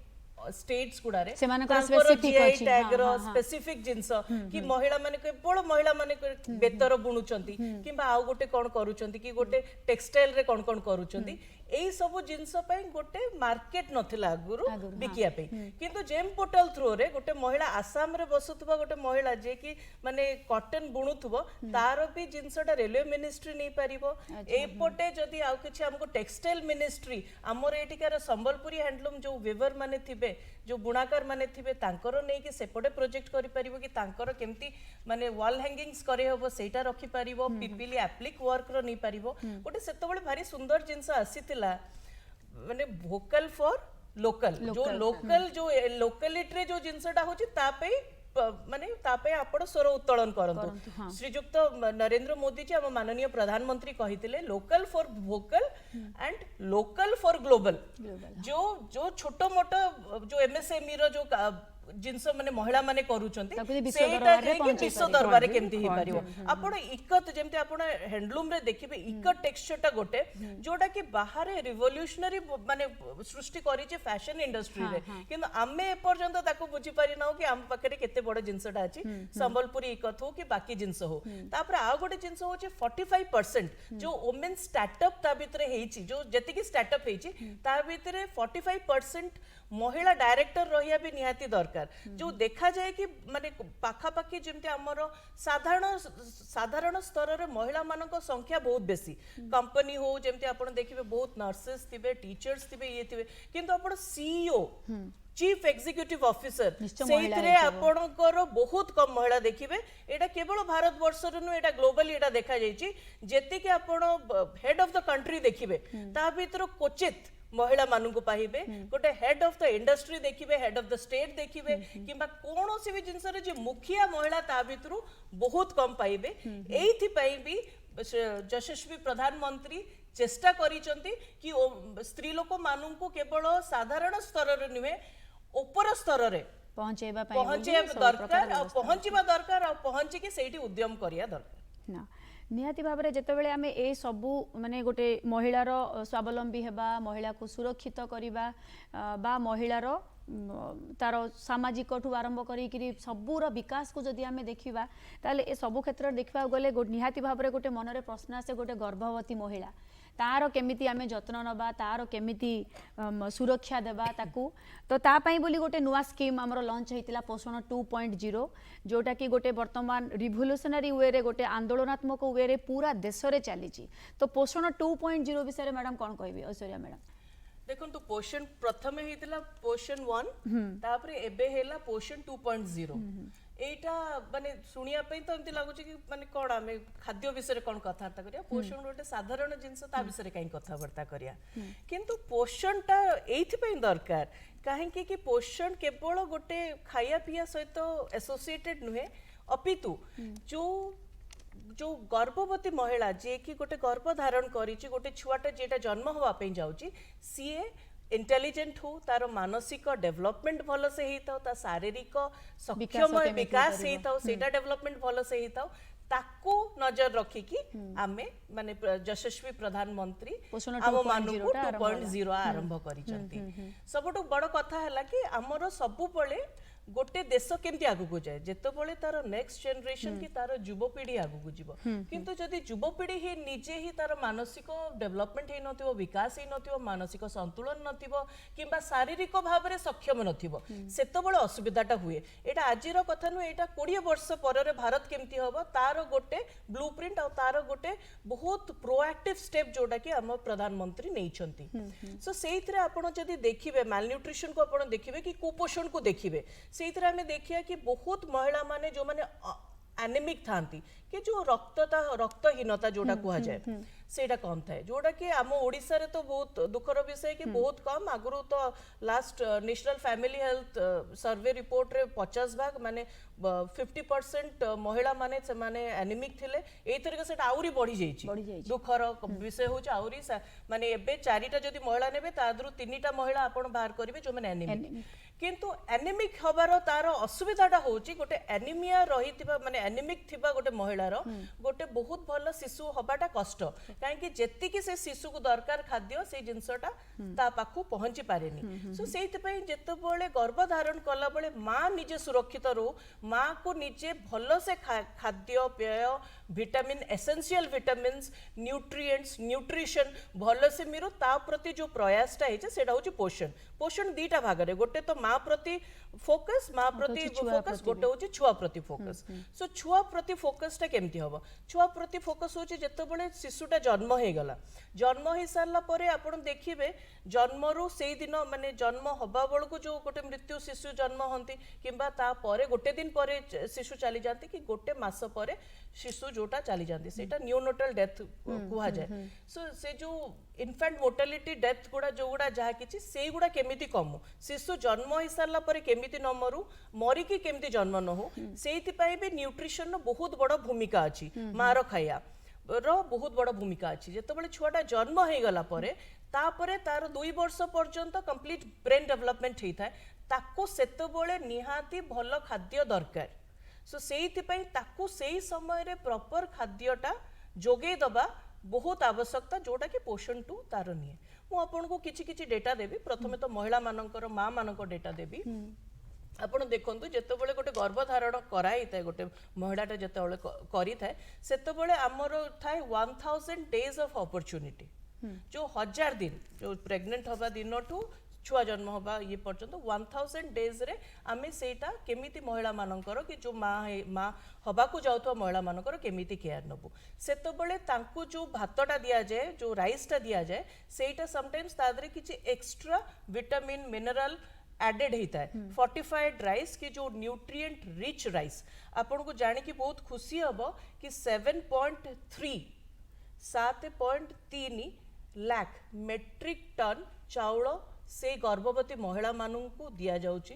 स्टेट्स गुडारे टैग रो स्पेसिफिक जिंस कि महिला माने केवल महिला माने बेतर बुणुचंती किबा आउ गोटे कोन करूचंती कि गोटे टेक्सटाइल रे कोन कोन करूचंती एई सब जिंस पई गोटे मार्केट नथिला गुरु बिकिया पे किंतु जेम पोर्टल थ्रू रे गोटे महिला आसाम रे बसुथबा गोटे महिला जे कि माने कॉटन बुणुथबो तारो भी जिंसटा रेलवे मिनिस्ट्री नै परिबो एपटे जदी आउ किछि हमको टेक्सटाइल मिनिस्ट्री हमर एटिकार संबलपुरी हैंडलूम जो वेवर माने थिबे जो बुणाकार माने थिबे तांकर नै कि सेपटे प्रोजेक्ट करि परिबो कि तांकर केमती माने वॉल हैंगिंग्स करे होबो सेटा रखि परिबो पिपिली एप्लिक वर्क रो नै परिबो गोटे सेतबळे भारी सुंदर जिंस आसीतिला माने वोकल फॉर लोकल जो लोकल जो लोकलिटी रे जो जिंसटा होची ता पे माने तापे आपण स्वर उत्तोलन करंतु श्रीयुक्त नरेंद्र मोदी जी हम माननीय प्रधानमंत्री कहितिले local for vocal and local for global जो जो छोटो मोटो जो एमएसएमई रो जो जिनस माने महिला माने करूचंती विश्व दरबार केमती ही पारिबो आपण इकत जेमती आपण हैंडलूम रे देखिबे इकत टेक्सचरटा गोटे जोटा कि बाहर रिवोल्यूशनरी माने सृष्टि करी जे फैशन इंडस्ट्री रे किंतु आमे ए पर्यंत ताको बुझी पारि नाउ कि आम पाखरे केते बड़ जिंसटा अछि संबलपुरी इकत हो कि बाकी जिंस हो तापर आ गोटे जिंस हो जे 45% जो वुमेन स्टार्टअप ता भितरे हेछि जो जति कि स्टार्टअप हेछि ता भितरे 45% महिला डायरेक्टर रहिया भी निहाती दरकार जो देखा जाए कि माने पाखा पाखी जेमते हमर साधारण स्तर रे महिला मानक संख्या बहुत बेसी कंपनी हो जेमते आपण देखिबे बहुत नर्सेस थिबे टीचर्स थिबे ये थिबे किंतु आपण सीईओ चीफ एग्जीक्यूटिव ऑफिसर सेइतरे आपणकर बहुत कम महिला देखिबे एटा केवल भारत वर्ष रे नु एटा ग्लोबली एटा देखा जायछि जेते कि आपण हेड ऑफ द कंट्री देखिबे ता भीतर क्वचित महिला मानू को पाइबे गोटे हेड ऑफ द इंडस्ट्री देखिबे हेड ऑफ द स्टेट देखिबे किंबा कोनोसी भी जिंस रे जे मुखिया महिला ता भितरु बहुत कम पाइबे एथि पई भी यशस्वी प्रधानमंत्री चेष्टा करिसंती कि स्त्री लोक मानू को केवल साधारण स्तर रे नुहे ऊपर स्तर रे पहुंचेबा दरकार आ पहुंचीबा दरकार आ पहुंची के सेठी उद्यम करिया दरकार ना निहाती भाव में जितेबाला आम ए सबू माने गोटे महिलार स्वावलंबी हेबा महिला को सुरक्षित करवा बा महिलार तार सामाजिक ठू आरंभ करी सबूर विकास को जदि आम देखा ताले ए सबू क्षेत्र देखा गले निहाती भाव में गोटे मनरे प्रश्न आसे गोटे गर्भवती महिला तार केमिति आमे जत्न नबा तार केमिति सुरक्षा देबा ताकू तो तापाई बोली गोटे नुआ स्कीम हमरो लॉन्च हेतिला पोषण 2.0 जोटा कि गोटे वर्तमान रिवोल्यूशनरी वे रे गोटे आंदोलनात्मक वे रे पूरा देश रे चली तो पोषण 2.0 विषय रे मैडम कोन कहबी ऐश्वर्या मैडम देखो तो पोषण प्रथम हेतिला पोषण 1 तापरे एबे हेला पोषण 2.0 एटा माने सुनिया पई तो एमती लागुची कि माने कोन आमे खाद्य विषय कोन कथार्ता करिया पोषण गोटे साधारण जिंस ता विषय काई कथार्ता करिया किंतु पोषणटा एथि पई दरकार काहे कि पोषण केवल गोटे खाया पिया सहित एसोसिएटेड नुहे अपितु जो जो गर्भवती महिला जे कि गोटे गर्भ धारण करिछि गोटे छुआटा जेटा जन्म होवा पई जाउची सीए इंटेलिजेंट हो तार मानसिक डेवलपमेंट भल से ही था शारीरिक सक्षम विकास ही था सेटा डेवलपमेंट भल से ही था ताको नजर रखी कि आमे माने यशस्वी प्रधानमंत्री आम मानु 2.0 आरंभ करिसंती सबटु बड़ कथा हला कि हमरो सबु पळे गोटे देश केमती आगु को जाए जेतो बळे तार नेक्स्ट जनरेशन की तार युवपीढ़ी आगु को जीवो किंतु जदि युवपीढ़ी ही निजे ही तार मानसिक डेवलपमेंट हे नथिबो विकास हे नथिबो मानसिक संतुलन नथिबो किंबा शारीरिक भाव रे सक्षम नथिबो सेतो बळे असुविधाटा हुए एटा आजिर कथा नु एटा 20 वर्ष पररे भारत केमती होबो तार गोटे ब्लूप्रिंट और तार गोटे बहुत प्रोएक्टिव स्टेप जोटा कि हम प्रधानमंत्री नैछंती सो सेइथरे आपण जदि देखिबे मालन्यूट्रिशन को आपण देखिबे कि कुपोषण को देखिबे सेइथरे हमें देखिया कि बहुत महिला माने जो माने एनेमिक थांती कि जो रक्तहीनता जोटा कहा जाए सेटा कम थाए जोटा कि आम ओडिसा रे तो बहुत दुखर विषय कि बहुत कम आगु तो last national family health survey report रे 50% माने 50% महिला माने से माने एनेमिक थिले एई तरीके से आउरी बढ़ी जाईची दुखर विषय होच आउरी माने एबे चारिटा जदी महिला नेबे तादरु तीनटा महिला आपण बाहर करिवे जो माने एनेमिक किंतु एनेमिक हबार तार असुविधाटा होची गोटे एनीमिया रहितिबा माने एनेमिक थिबा गोटे महिलार गोटे बहुत भल शिशु हबाटा कष्ट काहेकि जेति कि से शिशु को दरकार खाद्य से जिंसटा ता पाखु पहुंची पारेनी सो सेति पई जेते बेले गर्भ धारण कला बेले मां निजे सुरक्षित रहो मां को निजे भल से खाद्य पेय vitamin essential vitamins nutrients nutrition भल से मिरो ता प्रति जो प्रयासटा हेचे सेटा होची पोषण पोषण दीटा भाग रे गोटे तो मां प्रति फोकस मां प्रति फोकस गोटे होची छुआ प्रति फोकस सो छुआ प्रति फोकसटा केमती हबो छुआ प्रति फोकस होची जेते बेले शिशुटा जन्म हे गला जन्म हे सारला परे आपण देखिबे जन्मरु सेई दिन माने जन्म हबा बेल को जो गोटे मृत्यु शिशु जन्म हंती किंबा ता परे गोटे दिन पर शिशु चली जाती कि गोटे मास पर शिशु जोटा चली जाती सेटा न्यूनोटल डेथ कुहा जाए सो से जो इनफैंट मोर्टालिटी डेथ गुड़ा जो गुड़ा जहाँ किछि से गुड़ा केमिति कमु शिशु जन्म हो सारा पर केमिति न मरु मरिकी केमिति जन्म न हो सेति पई भी न्यूट्रिशन रो बहुत बड़ भूमिका अछि मार खाया रो बहुत बड़ भूमिका अछि जेतेबेले छुआटा जन्म हो गला परे तापरे तार 2 वर्ष पर्यंत कंप्लीट ब्रेन डेवलपमेंट होता है ताको सेतेबेले निहाती भल खाद्य दरकार सो सेइथिपाई ताकू सेई समय रे प्रॉपर खाद्यटा जोगे दबा बहुत आवश्यकता जोटा कि पोषण टू तार निए मु आपन को किछि किछि डेटा देबी प्रथमे तो महिला मानकर मां मानक डेटा देबी आपण देखंतु जेतेबेले गोटे गर्भधारण कराई थाए गोटे महिलाटा जेतेबेले करी थाए सेतेबेले हमर थाए 1000 डेज ऑफ अपॉर्चुनिटी जो 1000 दिन जो प्रेग्नेंट हवा दिन ठू छुआ जन्म हवा ये पर्यंत 1000 डेज रे आमे सेटा केमिति महिला मानकर कि जो माँ हवा को जाउथवा महिला मानकर केमिति केयर नबु सेतबेले तांकु जो भातटा दिया जाए जो राइसटा दिया जाए सेटा समटाइम्स तादरे किछि एक्स्ट्रा विटामिन मिनरल एडेड होता है फोर्टिफाइड राइस की जो न्यूट्रिएंट रिच राइस आपन को जाने की बहुत खुशी हबो कि 7.3 लाख मेट्रिक टन चाउल से गर्भवती महिला मानू दिया जाउची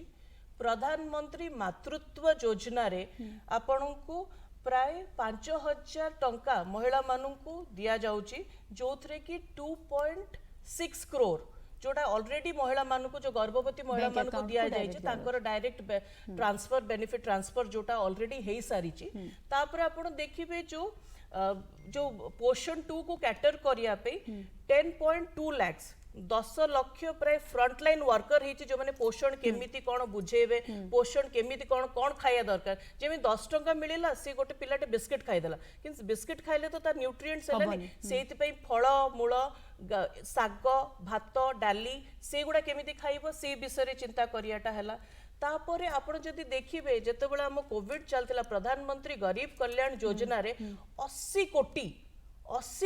प्रधानमंत्री मातृत्व योजना रे आपण को प्राय 5000 टंका महिला मानू दिया जाउची जोथरे कि 2.6 करोड़ जोटा ऑलरेडी महिला मानू जो गर्भवती महिला मानू दिया जाए डायरेक्ट ट्रांसफर बेनिफिट ट्रांसफर जोटा ऑलरेडी हे सारी तापर आपण देखिबे जो पोषण 2 को कैटर करिया पे 10.2 लाख 10 लक्ष प्राय फ्रंटलाइन वर्कर होती जो मैंने पोषण केमिति कौन बुझेबे पोषण केमिति कौन कौन खाया दरकार जेमि 10 टंका मिलिला से गोटे पिलाटे बिस्किट खाइदेला किंतु बिस्किट खाइले तो तार न्यूट्रिएंट्स हेलानी सेति पई फल मूल साग भात डाली से गुडा केमिति खाइबो से विषय रे चिंता करियाटा हैला तापरे आपण जदि देखिबे जेतेबेला हम कोविड चलतिला प्रधानमंत्री गरीब कल्याण योजना रे 80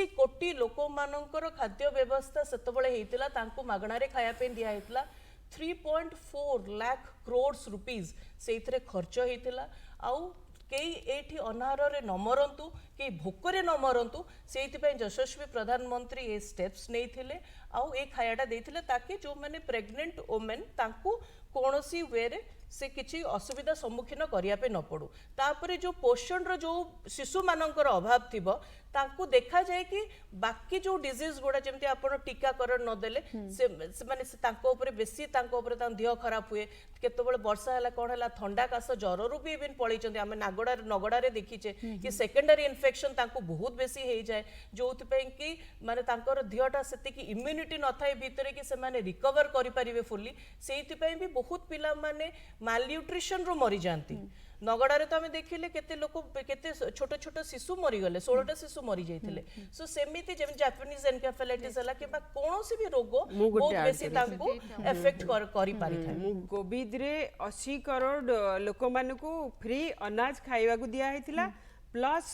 कोटी लोक मानकर खाद्य व्यवस्था सेतबेले हेतिला तांको मागणा रे खाया पे दिया हेतिला 3.4 लाख करोड़ रुपीस सेइथरे खर्च हेतिला आउ कई एठी अनाहार रे न मरंतु कई भोकरे न मरंतु सेइथिपई यशस्वी प्रधानमंत्री ए स्टेप्स नेइथिले आउ ए खायाटा देइथिले ताकि जो माने प्रेग्नेंट वुमेन तांकू कोनोसी वे रे से किछि असुविधा सम्मुखीन करिया पे न पड़ू तापरे जो पोषण रो जो शिशु मानकर अभाव थिबो तांकू देखा जाए कि बाकी जो डिजीज गुडा जेमति आपण टीकाकरण न देले से माने तांको ऊपर बेसी तांको ऊपर तां देह खराब हुए केतबेले वर्षा हला कोन हला ठंडा कास ज्वर रु भी इवन पळी चंदी हम नगड़ा रे देखिचे कि सेकेंडरी इन्फेक्शन तांको बहुत बेसी हे जाए जोथि पे कि माने तांकर देहटा सेति कि इम्यूनिटी न थाए भितरे कि से माने रिकवर करि परिबे फुल्ली सेति पे भी बहुत पिला माने मालन्यूट्रिशन रो मरि जानती नगड़ा रे तो आम देखिले केते लोक केते छोट छोट शिशु मरी गले 16टा शिशु मरी जाइथिले सो सेमिति जेम जापानीज एनकेफेलाइटिस हला केबा कोनोसी भी रोग बहुत बेसी तांको इफेक्ट करि पारि थाए मु कोविड रे 80 करोड़ लोक मानकू फ्री अनाज खाइबा को दिया हेतिला प्लस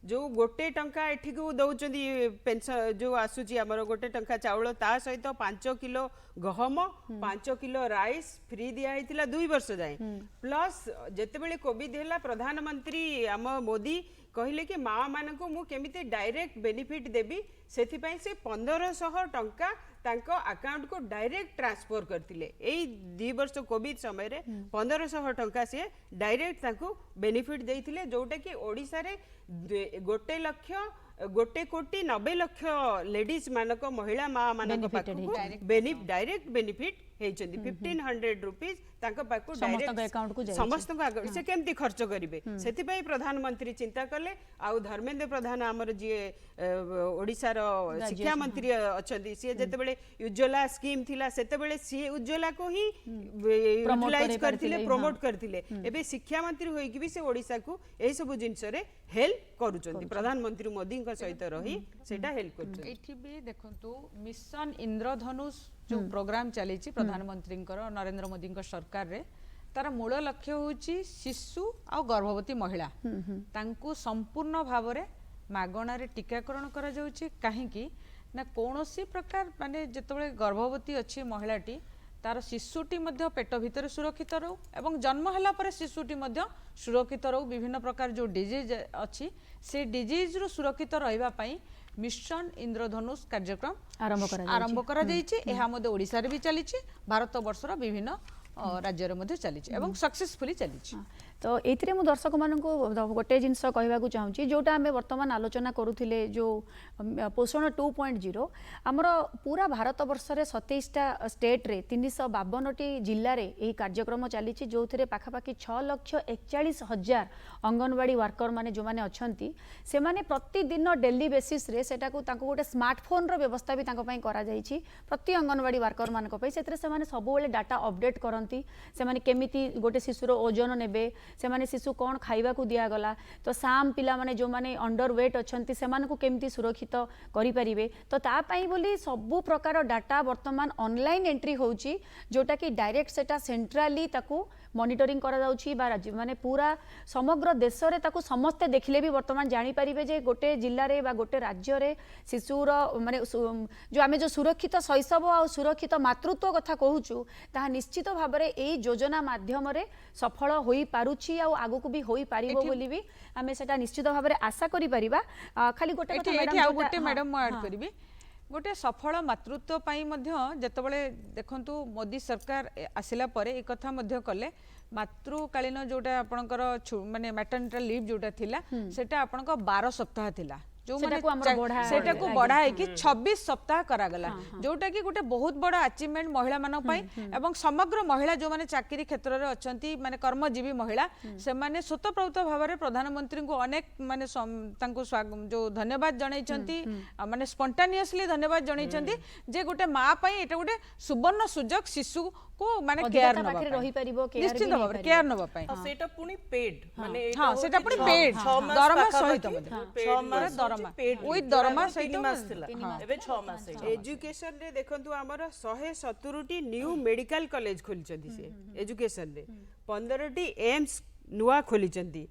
जो गोटे टंका एठी को दउचंदी पेंशन जो आसुची हमर गोटे टंका चाउल ता सहित 5 किलो गहम 5 किलो राइस फ्री दिया हेतिला 2 वर्ष जाए प्लस जेतेबेले कोविड हैला प्रधानमंत्री आम मोदी कहले कि माँ मानक मु केमिति डायरेक्ट बेनिफिट देबी सेथिपई से 1500 टंका तांको अकाउंट को डायरेक्ट ट्रांसफर करतिले एई 2 वर्ष कोविड समय रे 1500 टंका से डायरेक्ट तांको बेनिफिट देइथिले जोटा कि ओडिसा रे 1 कोटी 90 लाख लेडीज मानक महिला माँ मानक पाखु डायरेक्ट बेनिफिट हेचंदी 1500 रुपीस तांको पाखु डायरेक्ट समस्त को से केमती खर्च करिवे सेथिपई प्रधानमंत्री चिंता कले आउ धर्मेंद्र प्रधान हमर जे ओडिसा रो शिक्षा मंत्री अछंदी से जेतेबेले उज्ज्वला स्कीम थिला सेतेबेले सी उज्ज्वला को ही यूटिलाइज करथिले प्रमोट करथिले एबे शिक्षा मंत्री होई कि भी से ओडिसा को एई सब जिंस रे हेल्प करूचंदी प्रधानमंत्री मोदी का सहित रही सेटा हेल्प करूचंदी एठी भी देखंतु मिशन इंद्रधनुष जो प्रोग्राम चली प्रधानमंत्री नरेंद्र मोदी सरकार रे तार मूल लक्ष्य होची शिशु आ गर्भवती महिला तांकु संपूर्ण भाव रे मागणा रे टीकाकरण करा जाउची काहेकि ना कोनोसी प्रकार माने जेतबेले गर्भवती अछि महिलाटी तार शिशुटी मध्य पेट भितर सुरक्षित रहू एवं जन्म होला परे शिशुटी मध्य सुरक्षित रहू विभिन्न प्रकार जो डिजीज अच्छी से डिजीज रु सुरक्षित रहिबा पई मिशन इंद्रधनुष कार्यक्रम आरंभ करा जाइछि एहा मध्य ओडिसा रे भी चलीछि भारत वर्षर विभिन्न राज्य रे मध्य चलीछि एवं सक्सेसफुली चलीछि। तो ये मु दर्शक मान गोटे जिनस कहवाक चाहूँगी जोटा आम बर्तमान आलोचना करुले जो पोषण 2.0 आमर पूरा भारत वर्ष रे 27टा स्टेट रे 352टी जिले में यही कार्यक्रम चली जो थे पाखापाखि 6,41,000 अंगनवाड़ी वर्कर माने जो माने अच्छी से माने प्रतिदिन डेली बेसीस रे सेटा को गोटे स्मार्टफोन रो व्यवस्था भी करा जाइछि प्रति अंगनवाड़ी वर्कर मानक पई सेतरे से माने सब बेले डाटा अपडेट करंती से माने केमिति गोटे शिशुर ओजन नेबे से माने शिशु कौन खाइबा को दिया गला तो साम पिला माने जो माने अंडर वेट अच्छंती से माने को केमिति सुरक्षित करि परिबे तो ता पई बोली सब प्रकार डाटा वर्तमान ऑनलाइन एंट्री होउची जोटा कि डायरेक्ट सेटा सेंट्रली ताकू मॉनिटरिंग करा जाउची बा राज्य माने पूरा समग्र देश रे ताकू समस्ते देखले भी वर्तमान जानि परिबे जे गोटे जिल्ला रे बा गोटे राज्य रे शिशुर माने जो आमे जो सुरक्षित शैशव आ सुरक्षित मातृत्व कथा कहूचु ता निश्चित भाव रे एई योजना माध्यम रे सफल होई पारुची आ आगु को भी होई पारिबो बोली भी आमे सेटा निश्चित भाव रे आशा करि परिबा खाली गोटे कथा मैडम गोटे मैडम म ऐड करबी गोटे सफल मातृत्व पाई मध्य जेतबेले देखंतु मोदी सरकार आसिला परे एक कथा मध्य कले मातृकालीन जोटा आपनकर माने मैटरनिटी लीव जोटा थिला सेटा आपनकर 12 सप्ताह थिला जो सेटा को बढ़ाई कि 26 सप्ताह करा गला जोटा कि गोटे बहुत बड़ा अचीवमेंट महिला मान पई एवं समग्र महिला जो माने चाकरी क्षेत्र रे अछंती माने कर्मजीवी महिला से माने स्वतःप्रभुत भाव रे प्रधानमंत्री को अनेक माने तांको जो धन्यवाद जणाइछंती माने स्पॉन्टेनियसली धन्यवाद जणाइछंती जे गोटे मां पई एटा गोटे सुवर्ण सुजोग शिशु को माने केयर नबा पाखरे रही परिबो केयर नबा पई सेटा पुनी पेड माने हां सेटा पुनी पेड दरमा सहित मध्ये 6 मास दरमा विथ दरमा सहित मास थिला एबे 6 मास एजुकेशन रे देखंतु हमर 170टी न्यू मेडिकल कॉलेज खोलिचंदी से एजुकेशन रे 15टी एम्स नुआ खोलिचंदी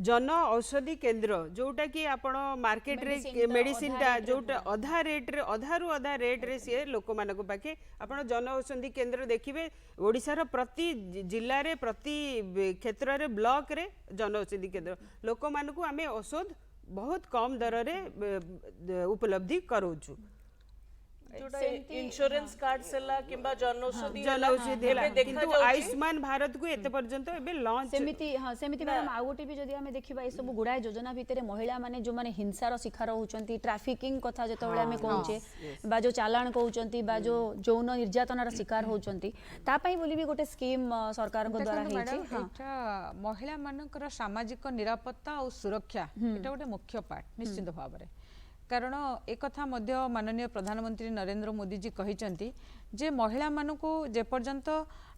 जन औषधि केंद्र जोटा कि आपण मार्केट रे मेडिसिन टा जोटा अधा रेट रे अधारु अधा रेट रे से लोक मानक पाखे आपण जन औषधि केंद्र देखिबे ओडिसा रो प्रति जिल्ला रे प्रति क्षेत्र रे ब्लॉक रे जन औषधि केंद्र लोक मानक आमे औषध बहुत कम दर रे उपलब्धि करोचु जोटा इंश्योरेंस कार्ड सेला किंबा जनौषधि किंतु आयुष्मान भारत को एते पर्यंत एबे लॉन्च सेमिति मैडम आ गोटे भी जदी हमें देखिबा ए सब गुडाय योजना भितरे महिला माने जो माने हिंसार शिकार होउचंती ट्रैफिकिंग कथा जेतबेले हमें कहूचे बा जो चालान कहउचंती बा जो यौन निर्यातनार शिकार होउचंती ता पई बोली भी गोटे स्कीम सरकार को द्वारा हेची एटा महिला मानकर सामाजिक निरापत्ता और सुरक्षा एटा गोटे मुख्य पार्ट निश्चित भाव रे कारण एक कथा मध्य माननीय प्रधानमंत्री नरेंद्र मोदी जी कहिचंती जे महिला मानकू जे पर्यंत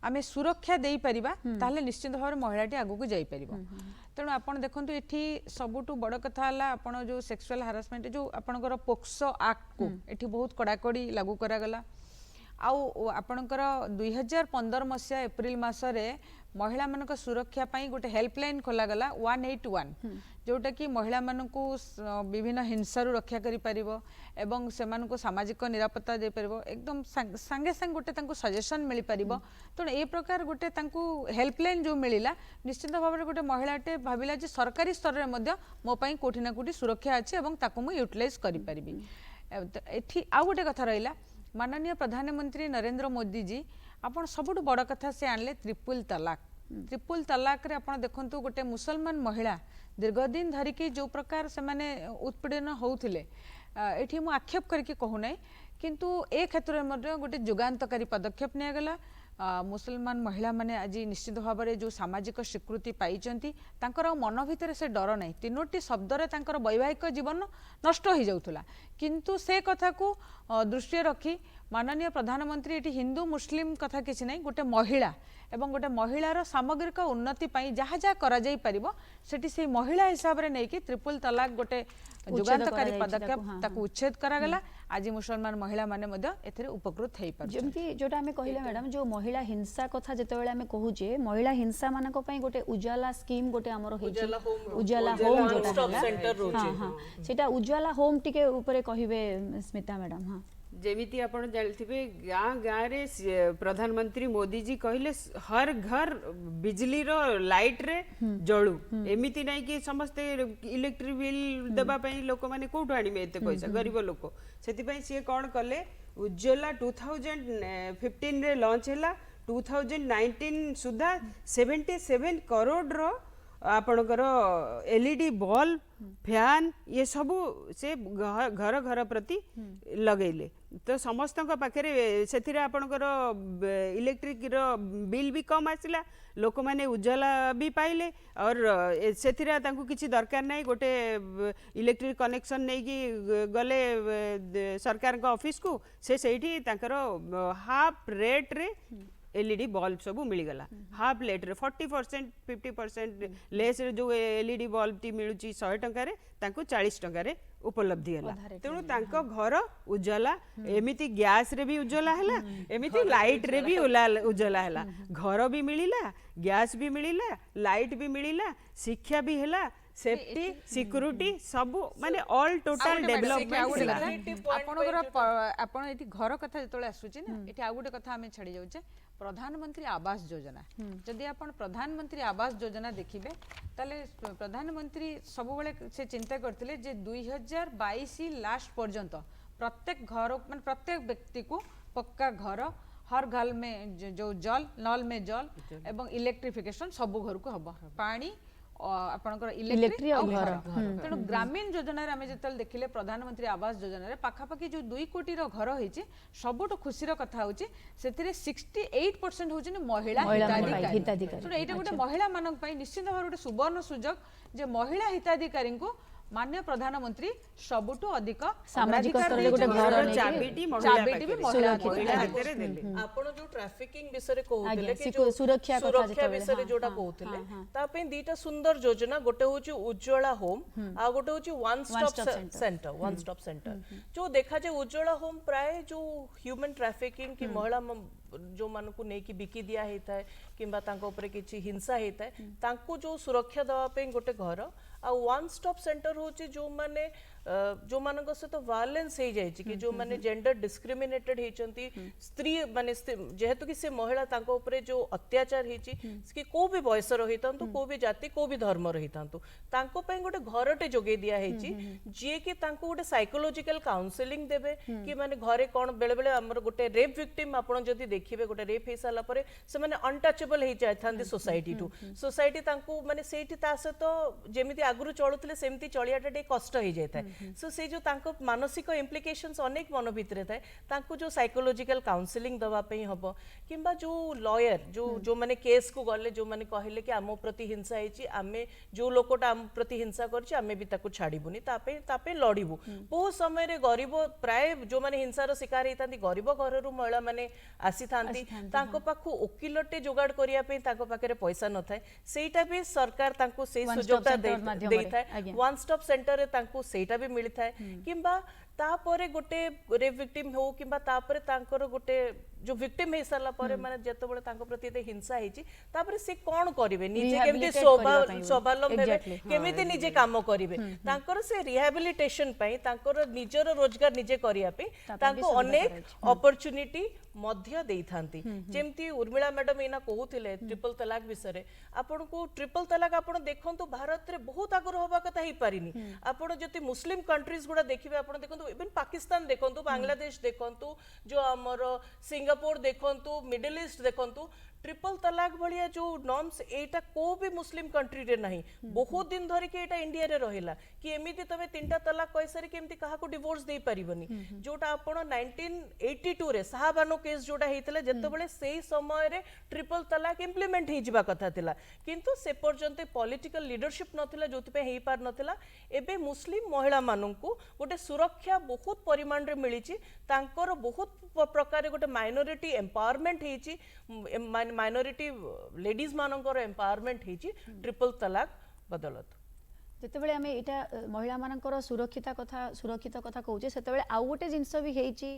आमे सुरक्षा देई परिबा ताले निश्चित भाव रे महिलाटी आगु को जाई परिबो तेणु आपण देखंतु एठी सबुटु बड़ कथा हला आपण जो सेक्सुअल हारासमेंट जो आपनकर पोक्सो एक्ट को एठी बहुत कड़ाकड़ी लागू करा गला आउ आपनकर 2015 मसिया एप्रिल मासरे महिला मानक सुरक्षा पाई गोटे हेल्पलाइन खोला गला 181 जोटा कि महिला मानकू विभिन्न हिंसारु रक्षा करि परिबो एवं सेमानकू सामाजिक निरापत्ता दे परिबो एकदम संगे संग गोटे तांको सजेशन मिली परिबो तो ए प्रकार गोटे तांको हेल्पलाइन जो मिलिला निश्चित भाव रे गोटे महिलाटे भाबिला जे सरकारी स्तर रे मध्य मो पाई कोठी ना कोठी सुरक्षा अछि एवं ताको मु यूटिलाइज करि परिबी एठी आ गोटे कथा रहिला माननीय प्रधानमंत्री नरेंद्र मोदी जी आपण सबुठ बड़ कथा से आनले ट्रिपल तलाक रे आपण देखंतु गोटे मुसलमान महिला दीर्घदिन धरिकी जो प्रकार से माने उत्पीड़न होउथिले एठी मु आक्षेप करके कहू नै किंतु ए क्षेत्र में गोटे जुगांतकारी पदक्षेप निया गला मुसलमान महिला माने आज निश्चित भाव में जो सामाजिक स्वीकृति पाइचंती तांकर मन भितर से डर नहीं 3टी शब्द रे तांकर वैवाहिक जीवन नष्ट हो जाउथला किंतु से कथा को दृष्टि रखी माननीय प्रधानमंत्री एटी हिंदू मुस्लिम कथा किछि नहीं गोटे महिला एवं गोटे महिलार सामग्रिक उन्नति पाई जहाँ जहाँ करा जाई परिबो सेठी से महिला हिसाब रे नहीं कि ट्रिपल तलाक गोटे जुगांतकारी पदक्षेप ताकू उच्छेद करा गला आज मुसलमान महिला माने मध्ये एथरे उपकृत हेई पर जेमती जोटा हमें कहिला मैडम जो महिला हिंसा कथा जेतेबेले हमें कहूचे महिला हिंसा मानक पई गोटे उजाला स्कीम गोटे हमर होई उजाला होम जोटा सेंटर रोचे हां सेटा उजाला होम टिके ऊपर कहिबे स्मिता मैडम हां जेमिति आपण जानथिबे गाँ गाँ रे प्रधानमंत्री मोदी जी कहले हर घर बिजली रो लाइट रे जळू एमिति नै कि समस्त इलेक्ट्रिक बिल देबा पई लोक माने कोठो आनिबे एते पैसा गरीब लोक सेति पई से कोन कले उज्ज्वला 2015 रे लॉन्च हैला 2019 सुधा 77 करोड़ रो आपणकर एलईडी बल्ब फैन ये सबू से घर घर प्रति लगेले तो समस्त पाखे से आपणकर इलेक्ट्रिक रो बिल भी कम आसला लोक मैंने उज्ज्वला भी पाइले और से किसी दरकार नहीं गोटे इलेक्ट्रिक कनेक्शन नहीं कि गले सरकार का ऑफिस को से हाफ रेट रे एलईडी बल्ब सब मिलगला हाफ रेट रे 40% 50% लेस जो एलईडी बल्ब टी मिलुची 100 टंका रे तांको 40 टंका रे उपलब्धि हैला तेणु तांको घर उज्ज्वला एमिति गैस रे भी उज्ज्वला हैला एमिति लाइट रे भी उज्ज्वला हैला घर भी मिलिला गैस भी मिलिला लाइट भी मिलिला शिक्षा भी हैला सेफ्टी सिक्योरिटी सब माने ऑल टोटल डेवलपमेंट आपण एठी घर कथा जतले आसुची ना एठी आ गुटे कथा हमें छाड़ी जाउचे प्रधानमंत्री आवास योजना जदि आपण प्रधानमंत्री आवास योजना देखिबे ताले प्रधानमंत्री सब बेले से चिंता करथिले जे 2022 लास्ट पर्यंत प्रत्येक घर माने प्रत्येक व्यक्ति को पक्का घर हर घर में जो जल नल में जल एवं इलेक्ट्रिफिकेशन सब घर को हबो पानी आपनकर इलेक्ट्रिक घर तेणु ग्रामीण योजना आम जो देखिले प्रधानमंत्री आवास योजना पाखापाखि जो 2 कोटी घर होइछि सबुठ खुशी कथा होछि सेतिरे 68% होछि महिला हिताधिकारी तेणु एटा गोटे महिला मानक पई निश्चित भाव गोटे सुवर्ण सुजोग जे महिला हिताधिकारी को माननीय प्रधानमंत्री सबुठु अधिक सामाजिक स्तर रे गोटे घर चाबिटी भी महिला हाथे देले आपण जो ट्रैफिकिंग विषय कहउतले कि जो सुरक्षा विषय जोटा कहउतले ता पे दीटा सुंदर योजना गोटे होची उज्ज्वला होम आ गोटे होची वन स्टॉप सेंटर जो देखा जे उज्ज्वला होम प्राय जो ह्यूमन ट्रैफिकिंग की महिला जो मान को नहीं कि बिकी दिया होता है किंबा तांको ऊपर किछि हिंसा होता है तांको जो सुरक्षा दवा पे गोटे घर आ वन स्टॉप सेंटर होची जो माने जो मानक सहित वायलेंस हो जाए कि जो माने जेंडर डिस्क्रिमिनेटेड होती स्त्री माने जेहेतु कि से महिला तांको ऊपर जो अत्याचार होती कि को भी बयस रही था को भी जाति को भी धर्म रही था तांको पे गोटे घरटे जोगे दिया जी कि तांको गोटे साइकोलॉजिकल काउंसलिंग देबे कि माने घरे कौन बेले बेले हमर गोटे रेप विक्टिम आपण जदी देखिबे गोटे रेप हे साला परे से माने अनटचेबल हे जाय थांती सोसाइटी टू सोसाइटी तांको माने सेठी ता से तो जेमिति आगुरु चलुतले सेमिति चलियाटा डे कष्ट हे जाय थाय सो से जो तांको मानसिक इम्प्लिकेशंस अनेक मन भितरे थाए तांको जो साइकोलॉजिकल काउंसलिंग दवा पे हबो किंबा जो लॉयर जो माने केस को गले जो माने कहले कि आम प्रति हिंसा हेची आमे जो लोकोटा आम प्रति हिंसा करछि आमे भी ताको छाड़ीबुनी तापे लड़ीबू बहुत समय रे गरीब प्राय जो माने हिंसार शिकार हेतांती गरीब घररू महिला माने आसी थांती तांको पाखु वकीलटे जोगाड़ करिया पे तांको पाखरे पैसा न थाए सेटा भी सरकार तांको से सुजोगता देई थाए वन स्टॉप सेंटर रे तांको सेटा भी मिली थाए किंबा तापरे गोटे रेप विक्टिम हो किंबा तापरे तांकर गोटे जो विक्टिम हे साला परे माने जतो बळे तांको प्रति ते हिंसा हेची तापरे से कोन करिवे निजे केमति स्वावलंबी हेबे केमिति निजे काम करिवे तांकर से रिहैबिलिटेशन पई तांकर निजर रोजगार निजे करिया पे तांको अनेक अपॉर्चुनिटी मध्य देई थांती जेमति उर्मिला मैडम एना कहउथिले ट्रिपल तलाक विषय आपन को ट्रिपल तलाक आपन देखंतु भारत रे बहुत आगर होबा कथा ही पारिनी आपन जति मुस्लिम कंट्रीज गुडा देखिबे आपन देखंतु इवन पाकिस्तान देखंतु बांग्लादेश देखंतु जो हमर सिंगापुर देखंतु मिडिल ईस्ट देखंतु ट्रिपल तलाक भलिया जो नॉर्म्स एटा को भी मुस्लिम कंट्री रे नहीं बहुत दिन धरि के एटा इंडिया रे रहिला कि एमिति तबे तीनटा तलाक कैसरी केमति काहा को डिवोर्स देई परिबनी जोटा आपण 1982 रे साहबानो केस जोटा हेतले जत्तो बळे सेही समय रे ट्रिपल तलाक इंप्लीमेंट हे जिबा कथा थिला किंतु से पर्यंत पॉलिटिकल लीडरशिप नथिला जोति पे हेई पार नथिला एबे मुस्लिम महिला माननकु गोटे सुरक्षा बहुत परिमाण रे मिलिची तांकर बहुत प्रकार गोटे माइनॉरिटी एम्पावरमेंट हेची माइनॉरिटी लेडीज मानकर एम्पावरमेंट हेची ट्रिपल तलाक बदलत ଯେତେବେଳେ ଆମେ ଏଇଟା ମହିଳାମାନଙ୍କର ସୁରକ୍ଷିତ କଥା କହୁଛେ ସେତେବେଳେ ଆଉ ଗୋଟେ ଜିନିଷ ବି ହେଇଛି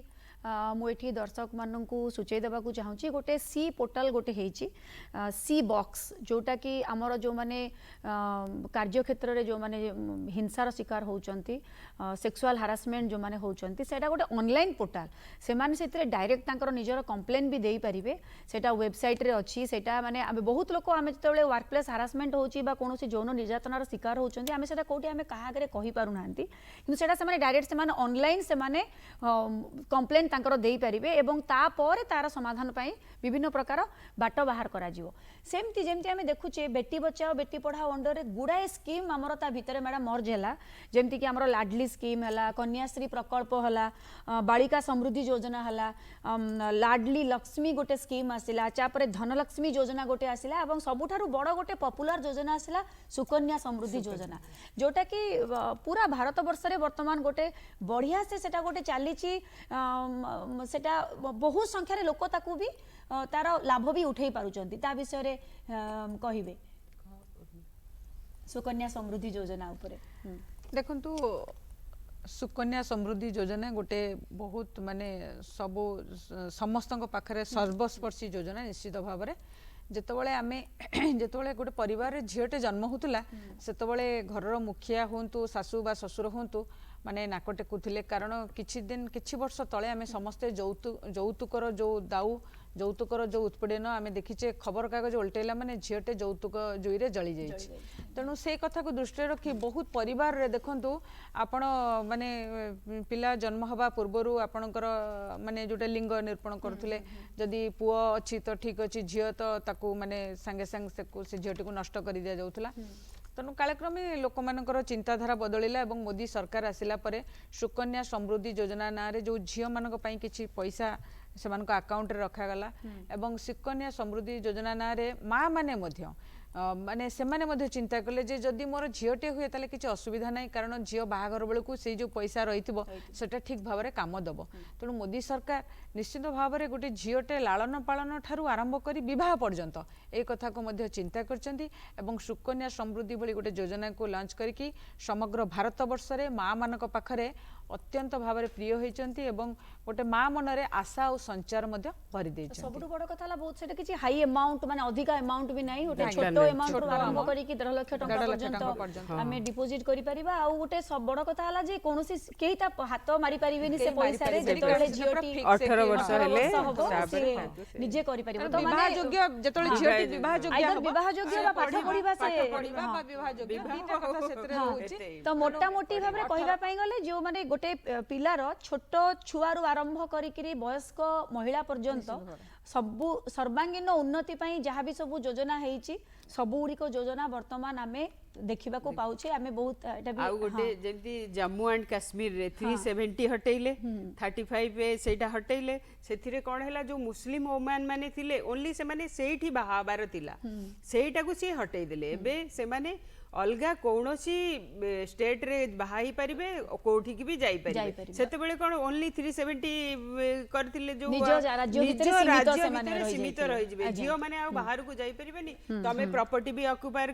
ମୁଁ ଏଠି ଦର୍ଶକମାନଙ୍କୁ ସୂଚାଇ ଦେବାକୁ ଚାହୁଁଛି ଗୋଟେ ସି ପୋର୍ଟାଲ ଗୋଟେ ହେଇଛି ସି ବକ୍ସ ଯୋଉଟାକି ଆମର ଯେଉଁମାନେ କାର୍ଯ୍ୟକ୍ଷେତ୍ରରେ ଯେଉଁମାନେ ହିଂସାର ଶିକାର ହେଉଛନ୍ତି ସେକ୍ସୁଆଲ ହାରାସମେଣ୍ଟ ଯେଉଁମାନେ ହେଉଛନ୍ତି ସେଇଟା ଗୋଟେ ଅନଲାଇନ୍ ପୋର୍ଟାଲ ସେମାନେ ସେଥିରେ ଡାଇରେକ୍ଟ ତାଙ୍କର ନିଜର କମ୍ପ୍ଲେନ୍ ବି ଦେଇପାରିବେ ସେଇଟା ୱେବସାଇଟ୍ରେ ଅଛି ସେଇଟା ମାନେ ଆମେ ବହୁତ ଲୋକ ଆମେ ଯେତେବେଳେ ୱାର୍କ ପ୍ଲେସ୍ ହାରାସମେଣ୍ଟ ହେଉଛି ବା କୌଣସି ଯୌନ ନିର୍ଯାତନାର ଶିକାର ହେଉଛନ୍ତି ଆମେ ସେଇଟା କେଉଁଠି ଆମେ କାହା ଆଗରେ କହିପାରୁନାହାନ୍ତି କିନ୍ତୁ ସେଇଟା ସେମାନେ ଡାଇରେକ୍ଟ ସେମାନେ ଅନଲାଇନ୍ ସେମାନେ କମ୍ପ୍ଲେନ୍ ତାଙ୍କର ଦେଇପାରିବେ ଏବଂ ତାପରେ ତାର ସମାଧାନ ପାଇଁ ବିଭିନ୍ନ ପ୍ରକାର ବାଟ ବାହାର କରାଯିବ ସେମିତି ଯେମିତି ଆମେ ଦେଖୁଛେ ବେଟି ବଚାଓ ବେଟି ପଢ଼ାଓ ଅଣ୍ଡରରେ ଗୁଡ଼ାଏ ସ୍କିମ୍ ଆମର ତା ଭିତରେ ମ୍ୟାଡ଼ାମ୍ ମର୍ଜ ହେଲା ଯେମିତିକି ଆମର ଲାଡଲି ସ୍କିମ୍ ହେଲା କନ୍ୟାଶ୍ରୀ ପ୍ରକଳ୍ପ ହେଲା ବାଳିକା ସମୃଦ୍ଧି ଯୋଜନା ହେଲା ଲାଡଲି ଲକ୍ଷ୍ମୀ ଗୋଟେ ସ୍କିମ୍ ଆସିଲା ତାପରେ ଧନଲକ୍ଷ୍ମୀ ଯୋଜନା ଗୋଟେ ଆସିଲା ଏବଂ ସବୁଠାରୁ ବଡ଼ ଗୋଟେ ପପୁଲାର ଯୋଜନା ଆସିଲା ସୁକନ୍ୟା ସମୃଦ୍ଧି ଯୋଜନା ଯୋଉଟାକି ପୁରା ଭାରତ ବର୍ଷରେ ବର୍ତ୍ତମାନ ଗୋଟେ ବଢ଼ିଆ ସେଟା ଗୋଟେ ଚାଲିଛି সেটা বহু সংখ্যার লোক তাকে বি তার লাভ বি উঠাই পারুচন্তি তা বিষয়ে কহিবে সুকন্যা সমৃদ্ধি যোজনা উপরে দেখন্তু সুকন্যা সমৃদ্ধি যোজনা গোটে বহুত মানে সবু সমস্ত পাখে সর্বস্পর্শী যোজনা নিশ্চিত ভাবে যেতবে আমি যেতবে গোটে পরিবার ঝিওটে জন্ম হোলা সেতবে ঘরর মুখিয়া হুঁতু শাশু বা শ্বশুর হুঁতু মানে নাক টেকুলে কারণ কিছু বর্ষ তলে আমি সমস্তে যৌতুকর যে দাউ যৌতুকর যে উৎপীড়ন আমি দেখিছে খবর কাগজ উল্টাইলা মানে ঝিওটে যৌতুক জুইরে জলি যাইছে তেণু সেই কথা দৃষ্টি রখি বহুত পরিবার দেখন্তু আপন মানে পিলা জন্ম হবা পূর্বরু আপনकर মানে जोटा लिंग निरूपण करथुले जदि पुओ अछि तो ठीक अछि झियो तो ताकू माने संगे संग से झियोटी को नष्ट कर दिया जाउथला तेणु कालक्रमे लोक मानकर चिंताधारा बदलिला और मोदी सरकार आसिला परे सुकन्या समृद्धि योजना ना रे जो झियो मानक पई किछि पैसा से अकाउंट रे रखागला एवं सुकन्या समृद्धि योजना ना रे माँ माने मध्य माने से माने चिंता कले जे जदि मोर झीटे हुए ताले किसी असुविधा नहीं कारण झील बाहागर बेलू से जो पैसा रही सेटा ठीक भाव में काम दब तेणु मोदी सरकार निश्चित भाव में गोटे झीटे लालन पालन ठारू आरंभ कर विवाह पर्यंत ए कथा को मध्य चिंता करछंती एवं सुकन्या समृद्धि भली गोटे योजना को लॉन्च करके समग्र भारत वर्ष में माँ मानक पाखरे अत्यंत भाव में प्रिय होती एवं गोटे माँ मनरे आशा और संचार भरी दे सबुठ बड़ कथा बहुत से किसी हाई अमाउंट माने अधिक अमाउंट भी नहीं गोटे छोट अमाउंट आरंभ करके 1.5 लाख टका पर्यंत आमे डिपोजिट करि परिबा आ गोटे सब बड़ कथा हला जे कोनोसी केही ता हाथ मारी परिबेनी से पैसा रे जेतोले झियोटी 18 वर्ष हेले निजे करि परिबो तो विवाह योग्य जेतोले झियोटी विवाह योग्य बा पाठ पढिबा से बा विवाह योग्य दीटा कथा सेतरे होउची तो मोटा मोटी भाबरे कहिबा पई गले जो माने गोटे पिलार छोट छुआरू आरंभ करिकरी वयस्क महिला पर्यंत सबु सर्वांगीन उन्नति पई जहाँ भी सबु योजना हेइची सबुଗୁଡ଼ିକ योजना वर्तमान आमे देखिबा को पाउछे आमे बहुत एटा भी आ गोटे जेंती जम्मू एंड कश्मीर रे 370 हटेइले 35 सेटा हटेइले सेथिरे कोन हैला जो मुस्लिम वुमेन माने थिले ओनली से माने सेठी बाहाबार थिला सेटा को से हटेइ देले एबे से माने अलगा कौनसी स्टेट रे बाहाई परिबे कोठी की भी जाई परिबे सेते बेले कोन ओनली 370 करथिले जो निज राज्य भीतर सीमित रहि जिवे जियो माने आ बाहर को जाई परिबेनी तमे प्रॉपर्टी भी ऑक्युपायर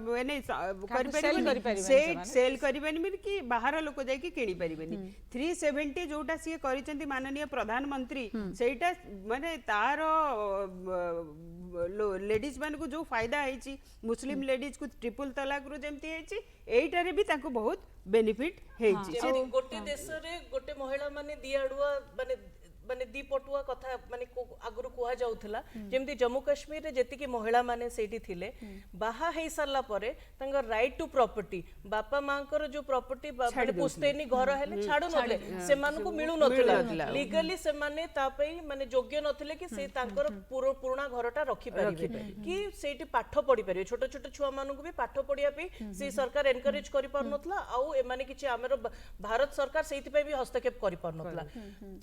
माने करि परिबेनी सेल करिबेनी मिल कि बाहर लोक जाई कि किनी परिबेनी 370 जोटा सिए करिसेंती माननीय प्रधानमंत्री सेटा माने तार लेडीज मान को जो फायदा है मुस्लिम लेडीज को ट्रिपल तलाक रो जेमती है एटारे भी ताको बहुत बेनिफिट है गोटे देश रे गोटे महिला माने दियाडुआ माने माने दीपटुआ कथा माने आगुरु कुहा जाउथला जेमती जम्मू कश्मीर रे जेति की महिला माने सेठी थिले बाहा हेई सरला परे तंगर राइट टू प्रॉपर्टी बापा मांकर जो प्रॉपर्टी माने पुस्तेनी घर हेले छाडु नथले से मान को मिलु नथला लीगली से माने तापई माने योग्य नथले कि से तांकर पुराना घरटा रखी परिबे कि सेठी पाठ पढी परिबे छोट छोट छुआ मान को भी पाठ पढिया पे से सरकार एनकरेज करि पर नथला आउ ए माने किछि हमर भारत सरकार सेति पे भी हस्तक्षेप करि पर नथला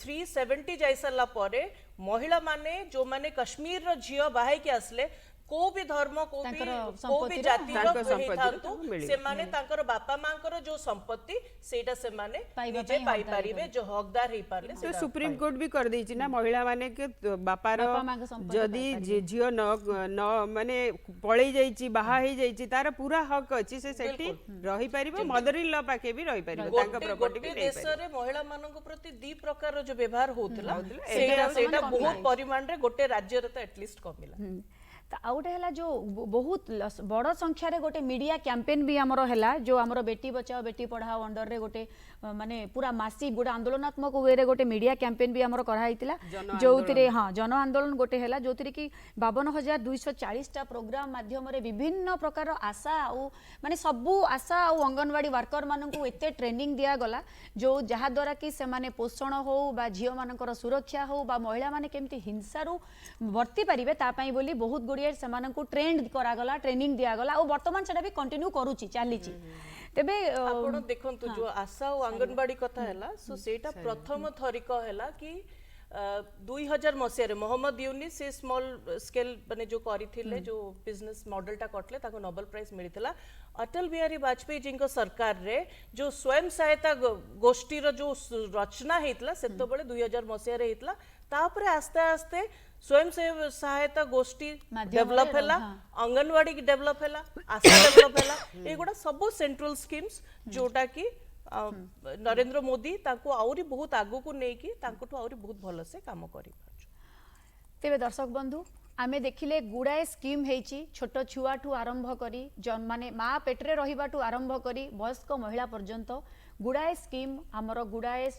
370 जाई सरला परे महिला माने जो माने कश्मीर रो झियो बाहाई के आसले को भी धर्म को भी जाति से माने तांकर बापा मांकर जो संपत्ति सेटा से माने निजे पाई परिबे जो हकदार हे पारले तो सुप्रीम कोर्ट भी कर देछि ना महिला माने के बापार जदि झियो न माने पळै जाईची बाहा हे जाईची तार पूरा हक अछि से सेठी रही परिबो मदर इन लॉ पाके भी रही परिबो तांका प्रॉपर्टी भी देश रे महिला मानक प्रति दी प्रकार जो व्यवहार होतला सेटा बहुत परिमाण रे गोटे राज्य रे तो एटलीस्ट कमिला तो आउटे है जो बहुत बड़ संख्यार गोटे मीडिया कैंपेन भी आमर है जो आमर बेटी बचाओ बेटी पढ़ाओ अंडर रे गोटे माने पूरा मासिक गोटे आंदोलनात्मक वे रे गोटे मीडिया कैंपेन भी आमर कराइतिला जो हाँ जन आंदोलन गोटे है जो कि 52,240 प्रोग्राम माध्यम रे विभिन्न प्रकार आशा आउ माने सबू आशा आउ अंगनवाड़ी वर्कर मानकू एते ट्रेनिंग दिया गला जो जहा द्वारा कि से माने पोषण हो बा झियो मानकर सुरक्षा हो बा महिला माने केमती हिंसारू वर्ती पारिबे ता पई बोली बहुत गुड़िए सेमानंकु ट्रेंड करागला ट्रेनिंग दियागला और वर्तमान सेटा भी कंटिन्यू करूची चालीची तेबे आपण देखंतु जो आशा और आंगनबाड़ी कथा हैला सो सेटा प्रथम थरिक हैला कि 2000 मसिया रे मोहम्मद यूनिस से स्मॉल स्केल बने जो करिथिले जो बिजनेस मॉडलटा कटले ताको नोबेल प्राइज मिलिथिला अटल बिहारी वाजपेयी जी को सरकार रे जो स्वयं सहायता गोष्ठी रो जो रचना हेतला सेतो बळे 2000 मसिया रे हेतला तापरे आस्ते आस्ते स्वयं सहायता गोष्ठी डेवलप हैला अंगनवाड़ी डेवलप हैला आशा डेवलप हैला एगुडा सब सेंट्रल स्कीम्स जोटा कि नरेंद्र मोदी ताको आउरी बहुत आगु को नै कि तांकोठु आउरी बहुत भलो से काम करि पाछु तेबे दर्शक बंधु आमे देखिले गुड़ाए स्कीम हेची छोट छुआ ठू आरंभ करी जन माने माँ पेटरे रहिबाठू आरंभ करी वयस्क महिला पर्यंत गुड़ाए स्कीम आमर गुड़ाए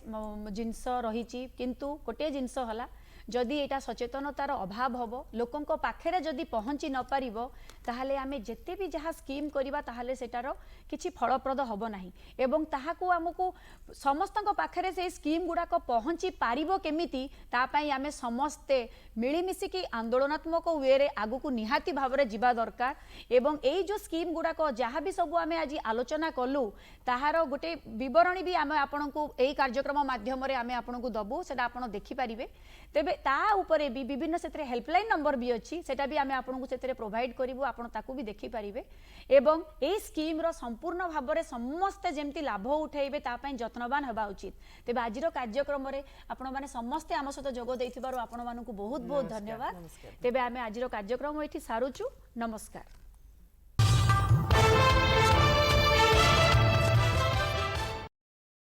जिनस रही किंतु गोटे जिनस हला जदि एटा सचेतनतार अभाव हम लोकों पाखे जदि पहुँची न पारिबो ताहले आमे जेते भी जहाँ स्कीम करिबा ताहले सेटार किछि फलप्रद हबो नाही एवं ताहाकू आमको समस्तक पाखे से स्कीम गुड़ाक पहुँची पारिबो केमिति ता पई आमे समस्ते मिलिमिशिकी आंदोलनात्मक वे रे आगुकू निहाती भाव में जीवा दरकार एवं एई जो स्कीम गुड़ाक जहाँ भी सब आमे आज आलोचना कलु ताहार गोटे विवरणी भी आमे आपनकू एई कार्यक्रम माध्यम रे आमे आपनकू दबु सेटा आपण देखि पारिबे तेबे ता उपरे भी विभिन्न क्षेत्र हेल्पलाइन नंबर भी अच्छी सेटा भी आमे आपनकू सेतरे प्रोवाइड करिवु आपण ताकू भी देखि पारिबे एवं एई स्कीम रो संपूर्ण भाव में समस्ते जेमती लाभ उठेबे ता पई यत्नवान हेबा उचित तेबे आजिरो कार्यक्रम रे आपण माने समस्ते आम सहित जोग देइथिबारु आपण मानकू बहुत बहुत धन्यवाद तेबे आमे आजिरो कार्यक्रम एठी सारुचु नमस्कार।